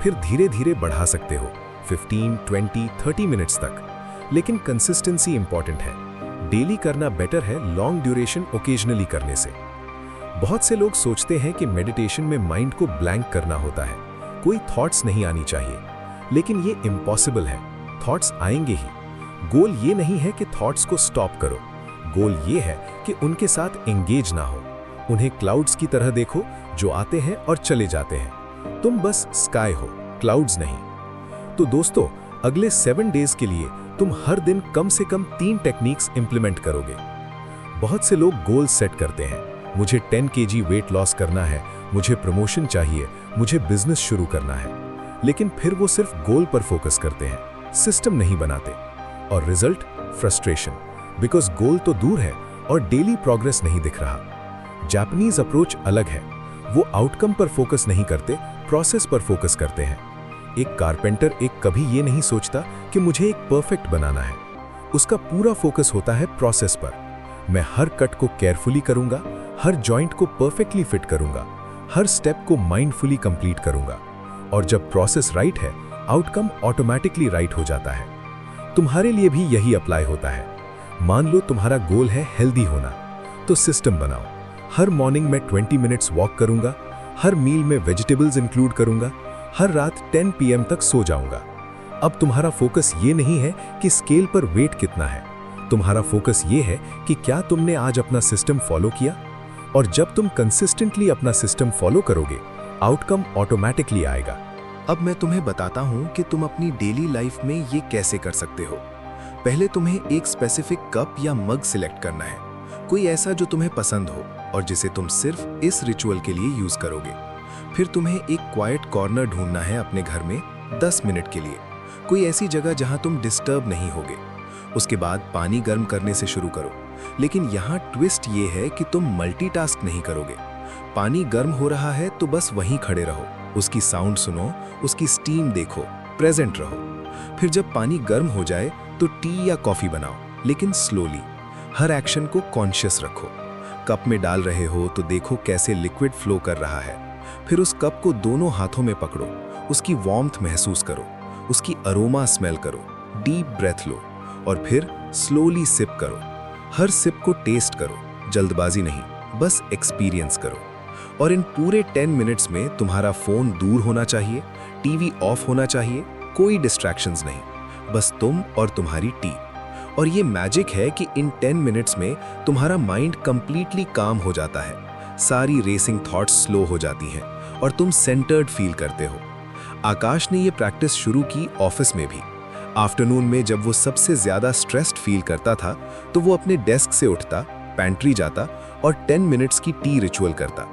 C: फिर धीरे धीरे बढ़ा सकते हो 15, 20, 30 मिनट्स तक। लेकिन कंसिस्टेंसी इंपॉर्टेंट है। डेली करना बेटर है लॉन्ग ड्यूरेशन ओकेजनली करने से। बहुत से लोग सोचते हैं कि मेडिटेशन में माइंड को ब्लैंक करना होता है, कोई थॉट्स नहीं आनी चाहिए। लेकिन ये इम्पॉसिबल है, थॉट्स आएंगे ही। गोल ये नहीं है कि थॉट्स को स्टॉप करो, गोल ये है कि उनके साथ एंगेज ना हो। उन्हें क्लाउड्स की तरह देखो जो आते हैं और चले जाते हैं। तुम बस स्काई हो, क्लाउड्स नहीं। तो दोस्तों, अगले 7 डेज के लिए तुम हर दिन कम से कम 3 टेक्निक्स इंप्लीमेंट करोगे। बहुत से लोग गोल सेट करते हैं, मुझे 10 kg वेट लॉस करना है, मुझे प्रमोशन चाहिए, मुझे बिजनेस शुरू करना है। लेकिन फिर वो सिर्फ गोल पर फोकस करते हैं, सिस्टम नहीं बनाते। और रिजल्ट, फ्रस्ट्रेशन, बिकॉज गोल तो दूर है और डेली प्रोग्रेस नहीं दिख रहा। जापानीज अप्रोच अलग है, वो आउटकम पर फोकस नहीं करते, प्रोसेस पर फोकस करते हैं। एक कारपेंटर कभी ये नहीं सोचता कि मुझे एक परफेक्ट बनाना है, उसका पूरा फोकस होता है प्रोसेस पर। मैं हर कट को केयरफुली करूंगा, हर जॉइंट को परफेक्टली फिट करूंगा, हर स्टेप को माइंडफुली कंप्लीट करूंगा। और जब प्रोसेस राइट है, आउटकम ऑटोमेटिकली राइट हो जाता है। तुम्हारे लिए भी यही अप्लाई होता है। मान लो तुम्हारा गोल है हेल्दी होना, तो सिस्टम बनाओ। हर मॉर्निंग में 20 मिनट्स वॉक करूंगा, हर मील में वेजिटेबल्स इंक्लूड करूंगा, हर रात 10 PM तक सो जाऊंगा। अब तुम्हारा फोकस ये नहीं है कि स्केल पर वेट कितना है, तुम्हारा फोकस ये है कि क्या तुमने आज अपना सिस्टम फॉलो किया। और जब तुम कंसिस्टेंटली अपना सिस्टम फॉलो करोगे, आउटकम ऑटोमेटिकली आएगा। अब मैं तुम्हें बताता हूं कि तुम अपनी डेली लाइफ में ये कैसे कर सकते हो। पहले तुम्हें एक स्पेसिफिक कप या मग सिलेक्ट करना है, कोई ऐसा जो तुम्हें पसंद हो और जिसे तुम सिर्फ इस रिचुअल के लिए यूज करोगे। फिर तुम्हें एक क्वाइट कॉर्नर ढूंढना है अपने घर में 10 मिनट के लिए, कोई ऐसी जगह जहां तुम डिस्टर्ब नहीं होगे। उसके बाद पानी गर्म करने से शुरू करो, लेकिन यहाँ ट्विस्ट ये है कि तुम मल्टीटास्क नहीं करोगे।
B: पानी गर्म हो रहा है तो बस वहीं खड़े रहो, उसकी साउंड सुनो, उसकी स्टीम देखो, प्रेजेंट रहो। फिर जब पानी गर्म हो जाए तो टी या कॉफी बनाओ, लेकिन स्लोली। हर एक्शन को कॉन्शियस रखो। कप में डाल रहे हो तो देखो कैसे लिक्विड फ्लो कर रहा है। फिर उस कप को दोनों हाथों में पकड़ो, उसकी वार्मथ महसूस करो, उसकी अरोमा स्मेल करो, डीप ब्रेथ लो और फिर स्लोली सिप करो। हर सिप को टेस्ट करो, जल्दबाजी नहीं, बस एक्सपीरियंस करो। और इन पूरे 10 मिनट्स में तुम्हारा फोन दूर होना चाहिए, टीवी ऑफ होना चाहिए, कोई डिस्ट्रैक्शंस नहीं, बस तुम और तुम्हारी टी। और ये मैजिक है कि इन 10 मिनट्स में तुम्हारा माइंड कंप्लीटली काम हो जाता है, सारी रेसिंग थॉट्स स्लो हो जाती हैं और तुम सेंटर्ड फील करते हो। आकाश ने ये प्रैक्टिस शुरू की ऑफिस में भी। आफ्टरनून में जब वो सबसे ज्यादा स्ट्रेस्ड फील करता था तो वो अपने डेस्क से उठता, पैंट्री जाता और 10 मिनट्स की टी रिचुअल करता।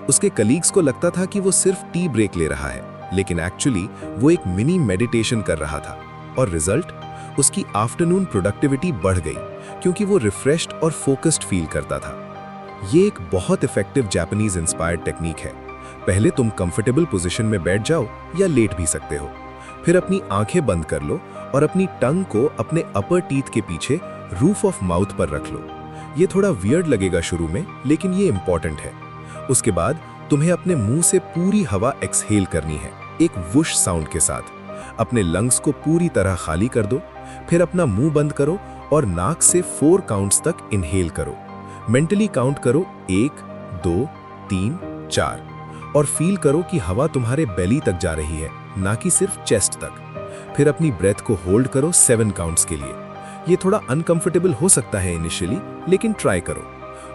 B: उसके कलीग्स को लगता था कि वो सिर्फ टी ब्रेक ले रहा है, लेकिन एक्चुअली वो एक मिनी मेडिटेशन कर रहा था। और रिजल्ट, उसकी आफ्टरनून प्रोडक्टिविटी बढ़ गई क्योंकि वो रिफ्रेश्ड और फोकस्ड फील करता था। ये एक बहुत इफेक्टिव जापानीज इंस्पायर्ड टेक्निक है। पहले तुम कंफर्टेबल पोजीशन में बैठ जाओ या लेट भी सकते हो। फिर अपनी आंखें बंद कर लो और अपनी टंग को अपने अपर टीथ के पीछे रूफ ऑफ माउथ पर रख लो। ये थोड़ा वियर्ड लगेगा शुरू में, लेकिन ये इंपॉर्टेंट है। उसके बाद तुम्हें अपने मुंह से पूरी हवा एक्सहेल करनी है, एक वुश साउंड के साथ। अपने लंग्स को पूरी तरह खाली कर दो, फिर अपना मुंह बंद करो और नाक से 4 काउंट्स तक इनहेल करो। मेंटली काउंट करो 1, 2, 3, 4 और फील करो कि हवा तुम्हारे बेली तक जा रही है, ना कि सिर्फ चेस्ट तक। फिर अपनी ब्रेथ को होल्ड करो 7 काउंट्स के लिए। ये थोड़ा अनकंफर्टेबल हो सकता है इनिशियली, लेकिन ट्राई करो।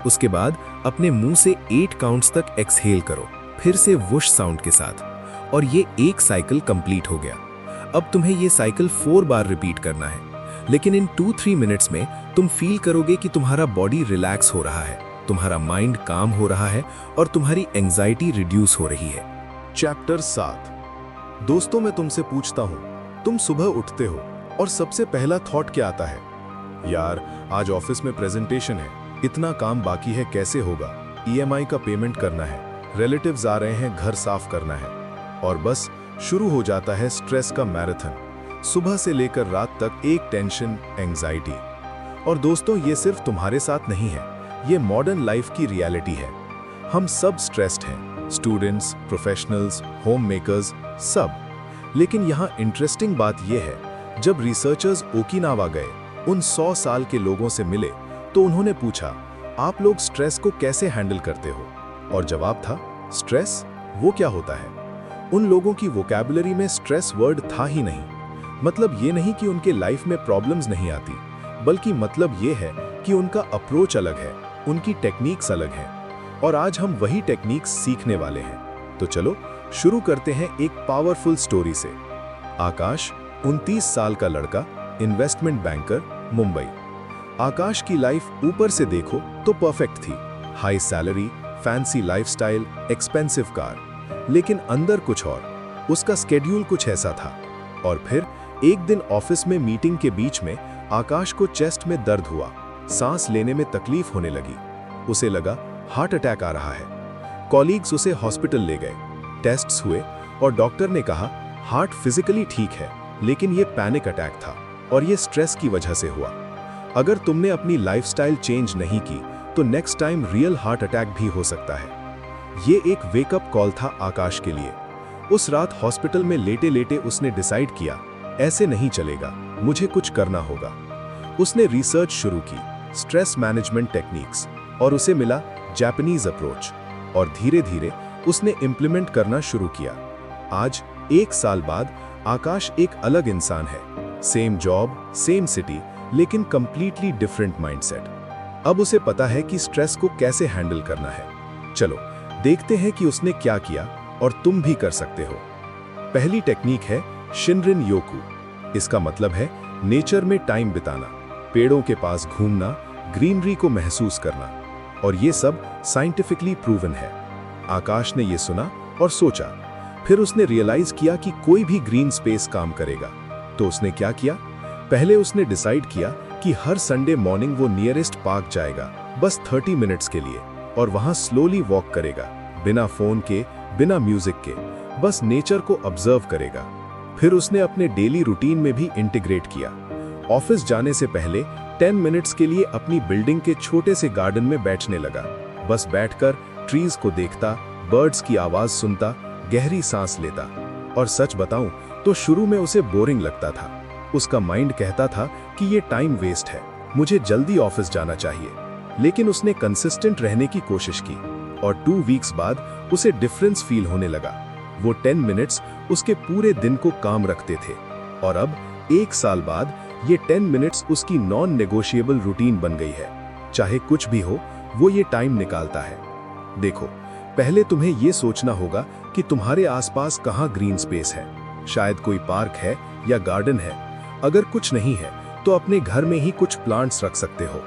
B: उसके बाद अपने मुंह से 8 काउंट्स तक एक्सहेल करो, फिर से वुश साउंड के साथ। और ये एक साइकिल कंप्लीट हो गया। अब तुम्हें ये साइकिल 4 बार रिपीट करना है, लेकिन इन 2-3 मिनट्स में तुम फील करोगे कि तुम्हारा बॉडी रिलैक्स हो रहा है, तुम्हारा माइंड काम हो रहा है और तुम्हारी एंजाइटी रिड्यूस हो रही है।
A: चैप्टर 7। दोस्तों, मैं तुमसे पूछता हूं, तुम सुबह उठते हो और सबसे पहला थॉट क्या आता है? यार, आज ऑफिस में प्रेजेंटेशन है, इतना काम बाकी है, कैसे होगा? EMI का पेमेंट करना है, रिलेटिव्स आ रहे हैं, घर साफ करना है। और बस शुरू हो जाता है स्ट्रेस का मैराथन। सुबह से लेकर रात तक एक टेंशन, एंजाइटी। और दोस्तों, ये सिर्फ तुम्हारे साथ नहीं है, ये मॉडर्न लाइफ की रियलिटी है। हम सब स्ट्रेस्ड हैं, स्टूडेंट्स, प्रोफेशनल्स, होम मेकर्स, सब। लेकिन यहाँ इंटरेस्टिंग बात यह है, जब रिसर्चर्स ओकिनावा गए, उन 100 साल के लोगों से मिले, तो उन्होंने पूछा, आप लोग स्ट्रेस को कैसे हैंडल करते हो? और जवाब था, स्ट्रेस वो क्या होता है? उन लोगों की वोकैबुलरी में स्ट्रेस वर्ड था ही नहीं। मतलब ये नहीं कि उनके लाइफ में प्रॉब्लम्स नहीं आती, बल्कि मतलब ये है कि उनका अप्रोच अलग है, उनकी टेक्निक्स अलग हैं। और आज हम वही टेक्निक्स सीखने वाले हैं। तो चलो शुरू करते हैं एक पावरफुल स्टोरी से। आकाश, 29 साल का लड़का, इन्वेस्टमेंट बैंकर, मुंबई। आकाश की लाइफ ऊपर से देखो तो परफेक्ट थी, high salary, fancy lifestyle, expensive car. लेकिन अंदर कुछ और, उसका स्केड्यूल कुछ ऐसा था। और फिर एक दिन ऑफिस में मीटिंग के बीच में आकाश को चेस्ट में दर्द हुआ, सांस लेने में तकलीफ होने लगी। उसे लगा हार्ट अटैक आ रहा है। कॉलीग्स उसे हॉस्पिटल ले गए, टेस्ट्स हुए और डॉक्टर ने कहा हार्ट फिजिकली ठीक है, लेकिन ये पैनिक अटैक था और ये स्ट्रेस की वजह से हुआ। अगर तुमने अपनी लाइफस्टाइल चेंज नहीं की तो next time real heart attack भी हो सकता है। ये एक वेकअप कॉल था आकाश के लिए। उस रात हॉस्पिटल में लेटे लेटे उसने डिसाइड किया, ऐसे नहीं चलेगा, मुझे कुछ करना होगा। उसने रिसर्च शुरू की, स्ट्रेस मैनेजमेंट टेक्निक्स, और उसे मिला जापानीज अप्रोच। और धीरे धीरे उसने इम्प्लीमेंट करना शुरू किया। आज 1 साल बाद आकाश एक अलग इंसान है। सेम जॉब, सेम सिटी, लेकिन कंप्लीटली डिफरेंट माइंडसेट। अब उसे पता है कि स्ट्रेस को कैसे हैंडल करना है। चलो देखते हैं कि उसने क्या किया और तुम भी कर सकते हो। पहली टेक्निक है शिनरिन योकू। इसका मतलब है नेचर में टाइम बिताना, पेड़ों के पास घूमना, ग्रीनरी को महसूस करना। और ये सब साइंटिफिकली प्रूवन है। आकाश ने ये सुना और सोचा। फिर उसने रियलाइज किया कि कोई भी ग्रीन स्पेस काम करेगा। तो उसने क्या किया? पहले उसने डिसाइड किया कि हर संडे मॉर्निंग वो नियरेस्ट पार्क जाएगा, बस 30 मिनट्स के लिए।
B: और वहां स्लोली वॉक करेगा, बिना फोन के, बिना म्यूजिक के, बस नेचर को ऑब्जर्व करेगा। फिर उसने अपने डेली रूटीन में भी इंटीग्रेट किया। ऑफिस जाने से पहले 10 मिनट्स के लिए अपनी बिल्डिंग के छोटे से गार्डन में बैठने लगा। बस बैठकर ट्रीज को देखता, बर्ड्स की आवाज सुनता, गहरी सांस लेता। और सच बताऊं तो शुरू में उसे बोरिंग लगता था। उसका माइंड कहता था कि ये टाइम वेस्ट है, मुझे जल्दी ऑफिस जाना चाहिए। लेकिन उसने कंसिस्टेंट रहने की कोशिश की और 2 वीक्स बाद उसे डिफरेंस फील होने लगा। वो 10 मिनट्स उसके पूरे दिन को काम रखते थे और अब 1 साल बाद ये 10 मिनट्स उसकी नॉन नेगोशिएबल रूटीन बन गई है। चाहे कुछ भी हो, वो ये टाइम निकालता है। देखो, पहले तुम्हें ये सोचना होगा कि तुम्हारे आसपास कहाँ ग्रीन स्पेस है। शायद कोई पार्क है या गार्डन है। अगर कुछ नहीं है तो अपने घर में ही कुछ प्लांट्स रख सकते हो।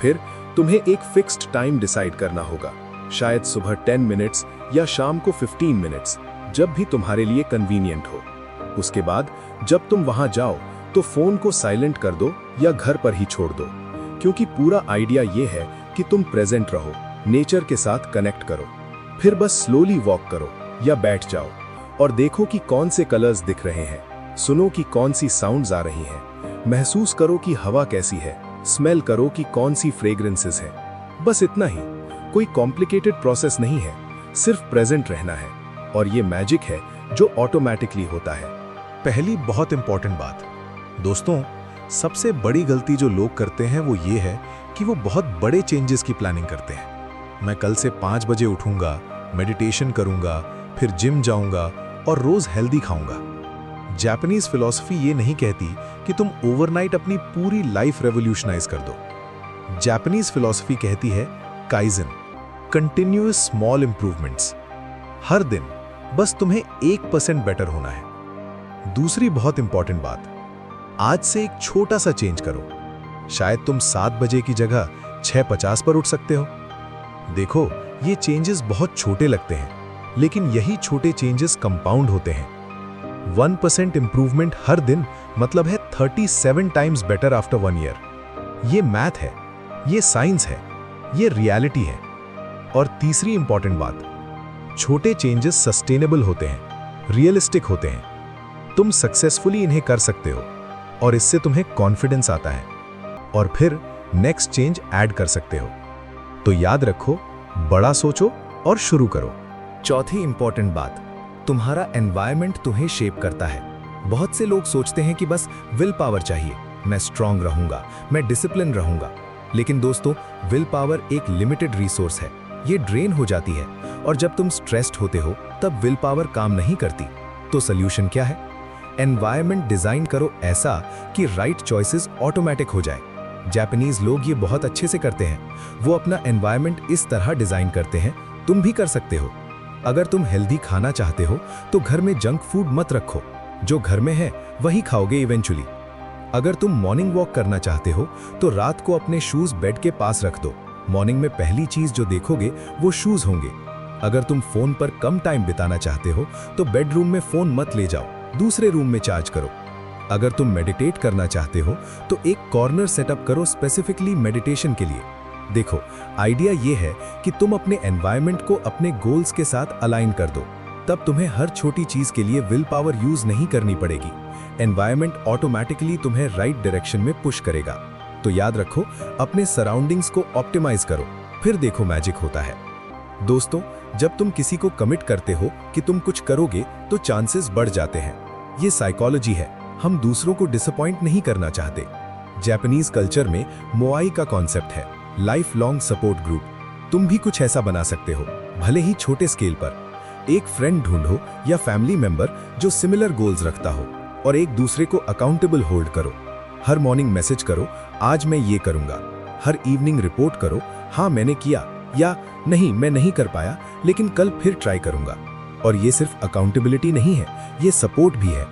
B: फिर तुम्हें एक फिक्स्ड टाइम डिसाइड करना होगा, शायद सुबह 10 मिनट्स या शाम को 15 मिनट्स, जब भी तुम्हारे लिए कन्वीनियंट हो। उसके बाद जब तुम वहां जाओ तो फोन को साइलेंट कर दो या घर पर ही छोड़ दो, क्योंकि पूरा आइडिया ये है कि तुम प्रेजेंट रहो, नेचर के साथ कनेक्ट करो। फिर बस स्लोली वॉक करो या बैठ जाओ और देखो कि कौन से कलर्स दिख रहे हैं, सुनो कि कौन सी साउंड्स आ रही हैं, महसूस करो कि हवा कैसी है, स्मेल करो कि कौन सी फ्रेग्रेंसेस हैं। बस इतना ही, कोई कॉम्प्लिकेटेड प्रोसेस नहीं है, सिर्फ प्रेजेंट रहना है। और ये मैजिक है जो ऑटोमेटिकली होता है।
A: पहली बहुत इंपॉर्टेंट बात दोस्तों, सबसे बड़ी गलती जो लोग करते हैं वो ये है कि वो बहुत बड़े चेंजेस की प्लानिंग करते हैं। मैं कल से 5 बजे उठूंगा, मेडिटेशन करूंगा, फिर जिम जाऊंगा और रोज हेल्दी खाऊंगा। जापानीज फिलॉसफी ये नहीं कहती कि तुम ओवरनाइट अपनी पूरी लाइफ रेवोल्यूशनाइज कर दो। जापानीज फिलॉसफी कहती है काइजन, कंटिन्यूअस स्मॉल इंप्रूवमेंट्स। हर दिन बस तुम्हें 1% बेटर होना है। दूसरी बहुत इंपॉर्टेंट बात, आज से एक छोटा सा चेंज करो। शायद तुम 7 बजे की जगह 6:50 पर उठ सकते हो। देखो, ये चेंजेस बहुत छोटे लगते हैं, लेकिन यही छोटे चेंजेस कंपाउंड होते हैं। 1% इंप्रूवमेंट हर दिन मतलब है 37 टाइम्स बेटर आफ्टर 1 ईयर। ये मैथ है, ये साइंस है, ये रियलिटी है। और तीसरी इंपॉर्टेंट बात, छोटे चेंजेस सस्टेनेबल होते हैं, रियलिस्टिक होते हैं। तुम सक्सेसफुली इन्हें कर सकते हो और इससे तुम्हें कॉन्फिडेंस आता है और फिर नेक्स्ट चेंज ऐड कर सकते हो। तो याद रखो, बड़ा सोचो और शुरू करो।
B: चौथी इंपॉर्टेंट बात, तुम्हारा एनवायरनमेंट तुम्हें शेप करता है। बहुत से लोग सोचते हैं कि बस विल पावर चाहिए, मैं स्ट्रांग रहूंगा, मैं डिसिप्लिन रहूंगा। लेकिन दोस्तों, विल पावर एक लिमिटेड रिसोर्स है, ये ड्रेन हो जाती है और जब तुम स्ट्रेस्ड होते हो तब विल पावर काम नहीं करती। तो सॉल्यूशन क्या है? एनवायरनमेंट डिजाइन करो ऐसा कि राइट चॉइसेस ऑटोमेटिक हो जाए। जापानीज लोग ये बहुत अच्छे से करते हैं। वो अपना एनवायरनमेंट इस तरह डिजाइन करते हैं, तुम भी कर सकते हो। अगर तुम हेल्दी खाना चाहते हो तो घर में जंक फूड मत रखो, जो घर में है वही खाओगे इवेंचुअली। अगर तुम मॉर्निंग वॉक करना चाहते हो तो रात को अपने शूज बेड के पास रख दो। मॉर्निंग में पहली चीज जो देखोगे वो शूज होंगे। अगर तुम फोन पर कम टाइम बिताना चाहते हो तो बेडरूम में फोन मत ले जाओ, दूसरे रूम में चार्ज करो। अगर तुम मेडिटेट करना चाहते हो तो एक कॉर्नर सेटअप करो स्पेसिफिकली मेडिटेशन के लिए। देखो, आइडिया ये है कि तुम अपने एनवायरनमेंट को अपने गोल्स के साथ अलाइन कर दो, तब तुम्हें हर छोटी चीज के लिए विल पावर यूज नहीं करनी पड़ेगी। एनवायरनमेंट ऑटोमेटिकली तुम्हें राइट डायरेक्शन में पुश करेगा। तो याद रखो, अपने सराउंडिंग्स को ऑप्टिमाइज करो, फिर देखो मैजिक होता है। दोस्तों, जब तुम किसी को कमिट करते हो कि तुम कुछ करोगे तो चांसेस बढ़ जाते हैं। ये साइकोलॉजी है, हम दूसरों को डिसअपॉइंट नहीं करना चाहते। जापानीज कल्चर में मोआई का कॉन्सेप्ट है, लाइफ लॉन्ग सपोर्ट ग्रुप। तुम भी कुछ ऐसा बना सकते हो, भले ही छोटे स्केल पर। एक फ्रेंड ढूंढो या फैमिली मेंबर जो सिमिलर गोल्स रखता हो और एक दूसरे को अकाउंटेबल होल्ड करो। हर मॉर्निंग मैसेज करो, आज मैं ये करूंगा। हर इवनिंग रिपोर्ट करो, हाँ मैंने किया, या नहीं मैं नहीं कर पाया लेकिन कल फिर ट्राई करूंगा। और ये सिर्फ अकाउंटेबिलिटी नहीं है, ये सपोर्ट भी है।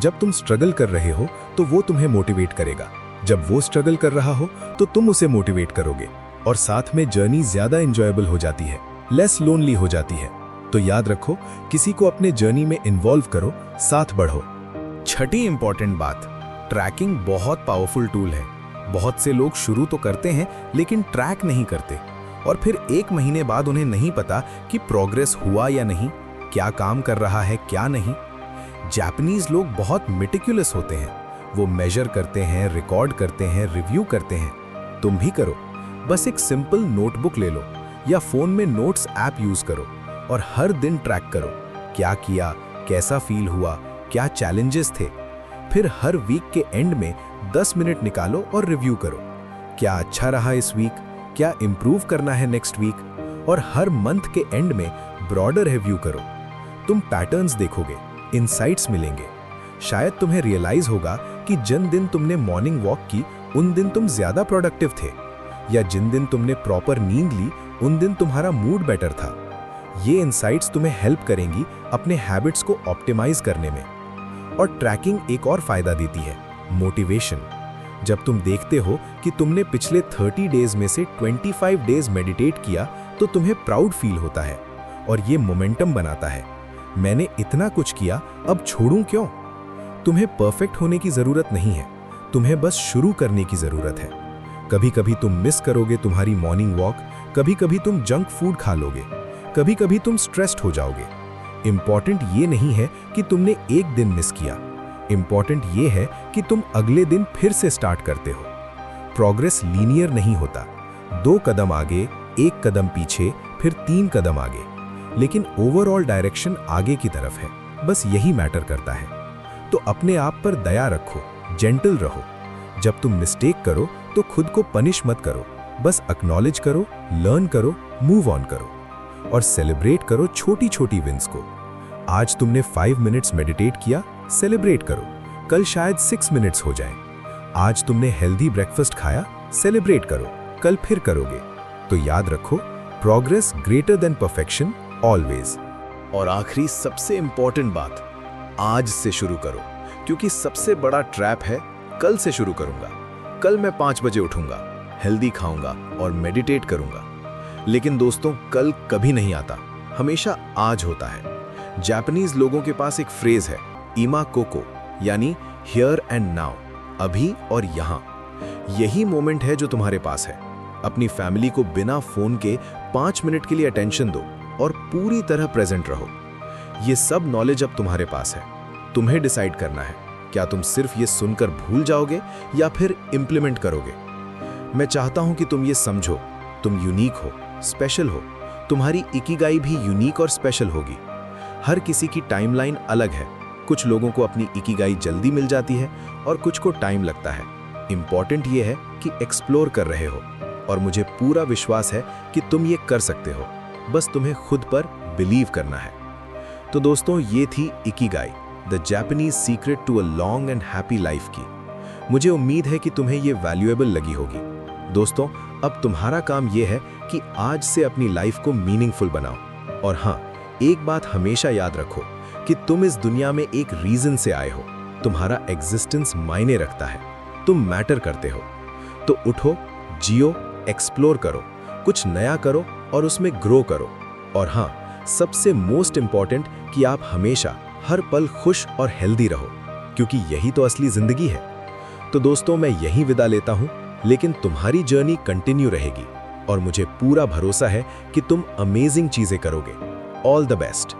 B: जब तुम स्ट्रगल कर रहे हो तो वो तुम्हें मोटिवेट करेगा, जब वो स्ट्रगल कर रहा हो तो तुम उसे मोटिवेट करोगे और साथ में जर्नी ज्यादा एंजॉयबल हो जाती है, लेस लोनली हो जाती है। तो याद रखो, किसी को अपने जर्नी में इन्वॉल्व करो, साथ बढ़ो। छठी इंपॉर्टेंट बात, ट्रैकिंग बहुत पावरफुल टूल है। बहुत से लोग शुरू तो करते हैं लेकिन ट्रैक नहीं करते और फिर 1 महीने बाद उन्हें नहीं पता कि प्रोग्रेस हुआ या नहीं, क्या काम कर रहा है क्या नहीं। जापानीज लोग बहुत मेटिकुलस होते हैं। वो मेजर करते हैं, रिकॉर्ड करते हैं, रिव्यू करते हैं। तुम भी करो। बस एक सिंपल नोटबुक ले लो या फोन में नोट्स ऐप यूज करो और हर दिन ट्रैक करो, क्या किया, कैसा फील हुआ, क्या चैलेंजेस थे। फिर हर वीक के एंड में 10 मिनट निकालो और रिव्यू करो, क्या अच्छा रहा इस वीक, क्या इंप्रूव करना है नेक्स्ट वीक। और हर मंथ के एंड में ब्रॉडर रिव्यू करो। तुम पैटर्न्स देखोगे, इनसाइट्स मिलेंगे। शायद तुम्हें रियलाइज होगा कि जिन दिन तुमने मॉर्निंग वॉक की उन दिन तुम ज्यादा प्रोडक्टिव थे, या जिन दिन तुमने प्रॉपर नींद ली उन दिन तुम्हारा मूड बेटर था। ये इनसाइट्स तुम्हें हेल्प करेंगी अपने हैबिट्स को ऑप्टिमाइज करने में। और ट्रैकिंग एक और फायदा देती है, मोटिवेशन। जब तुम देखते हो कि तुमने पिछले 30 डेज में से 25 डेज मेडिटेट किया तो तुम्हें प्राउड फील होता है और ये मोमेंटम बनाता है। मैंने इतना कुछ किया, अब छोड़ूं क्यों? तुम्हें परफेक्ट होने की जरूरत नहीं है, तुम्हें बस शुरू करने की जरूरत है। कभी कभी तुम मिस करोगे तुम्हारी मॉर्निंग वॉक, कभी कभी तुम जंक फूड खा लोगे, कभी कभी तुम स्ट्रेस्ड हो जाओगे। इंपॉर्टेंट ये नहीं है कि तुमने एक दिन मिस किया, इंपॉर्टेंट ये है कि तुम अगले दिन फिर से स्टार्ट करते हो। प्रोग्रेस लीनियर नहीं होता, 2 कदम आगे, 1 कदम पीछे, फिर 3 कदम आगे, लेकिन ओवरऑल डायरेक्शन आगे की तरफ है। बस यही मैटर करता है। तो अपने आप पर दया रखो, जेंटल रहो। जब तुम मिस्टेक करो तो खुद को पनिश मत करो, बस एक्नॉलेज करो, लर्न करो, मूव ऑन करो और सेलिब्रेट करो छोटी छोटी विंस को। आज तुमने 5 मिनट्स मेडिटेट किया, सेलिब्रेट करो, कल शायद 6 मिनट्स हो जाए। आज तुमने हेल्दी ब्रेकफास्ट खाया, सेलिब्रेट करो, कल फिर करोगे। तो याद रखो, progress greater than perfection always. और आखिरी सबसे इंपॉर्टेंट बात, आज से शुरू करो, क्योंकि सबसे बड़ा ट्रैप है कल से शुरू करूंगा, कल मैं 5 बजे उठूंगा, हेल्दी खाऊंगा और मेडिटेट करूंगा। लेकिन दोस्तों, कल कभी नहीं आता, हमेशा आज होता है। जापानीज लोगों के पास एक फ्रेज है, इमा कोको, यानी हियर एंड नाउ, अभी और यहाँ। यही मोमेंट है जो तुम्हारे पास है। अपनी फैमिली को बिना फोन के 5 मिनट के लिए अटेंशन दो और पूरी तरह प्रेजेंट रहो। ये सब नॉलेज अब तुम्हारे पास है। तुम्हें डिसाइड करना है, क्या तुम सिर्फ ये सुनकर भूल जाओगे या फिर इंप्लीमेंट करोगे। मैं चाहता हूं कि तुम ये समझो, तुम यूनिक हो, स्पेशल हो। तुम्हारी इकिगाई भी यूनिक और स्पेशल होगी। हर किसी की टाइमलाइन अलग है। कुछ लोगों को अपनी इकिगाई जल्दी मिल जाती है और कुछ को टाइम लगता है। इंपॉर्टेंट ये है कि एक्सप्लोर कर रहे हो और मुझे पूरा विश्वास है कि तुम ये कर सकते हो। बस तुम्हें खुद पर बिलीव करना है। तो दोस्तों, ये थी Ikigai, the Japanese secret to a long and happy life की। मुझे उम्मीद है कि तुम्हें ये वैल्यूएबल लगी होगी। दोस्तों, अब तुम्हारा काम ये है कि आज से अपनी लाइफ को मीनिंगफुल बनाओ। और हाँ, एक बात हमेशा याद रखो कि तुम इस दुनिया में एक रीजन से आए हो। तुम्हारा एग्जिस्टेंस मायने रखता है, तुम मैटर करते हो। तो उठो, जियो, एक्सप्लोर करो, कुछ नया करो और उसमें ग्रो करो। और हाँ, सबसे मोस्ट इंपॉर्टेंट कि आप हमेशा हर पल खुश और हेल्दी रहो, क्योंकि यही तो असली जिंदगी है। तो दोस्तों, मैं यहीं विदा लेता हूं, लेकिन तुम्हारी जर्नी कंटिन्यू रहेगी और मुझे पूरा भरोसा है कि तुम अमेजिंग चीजें करोगे। All the best.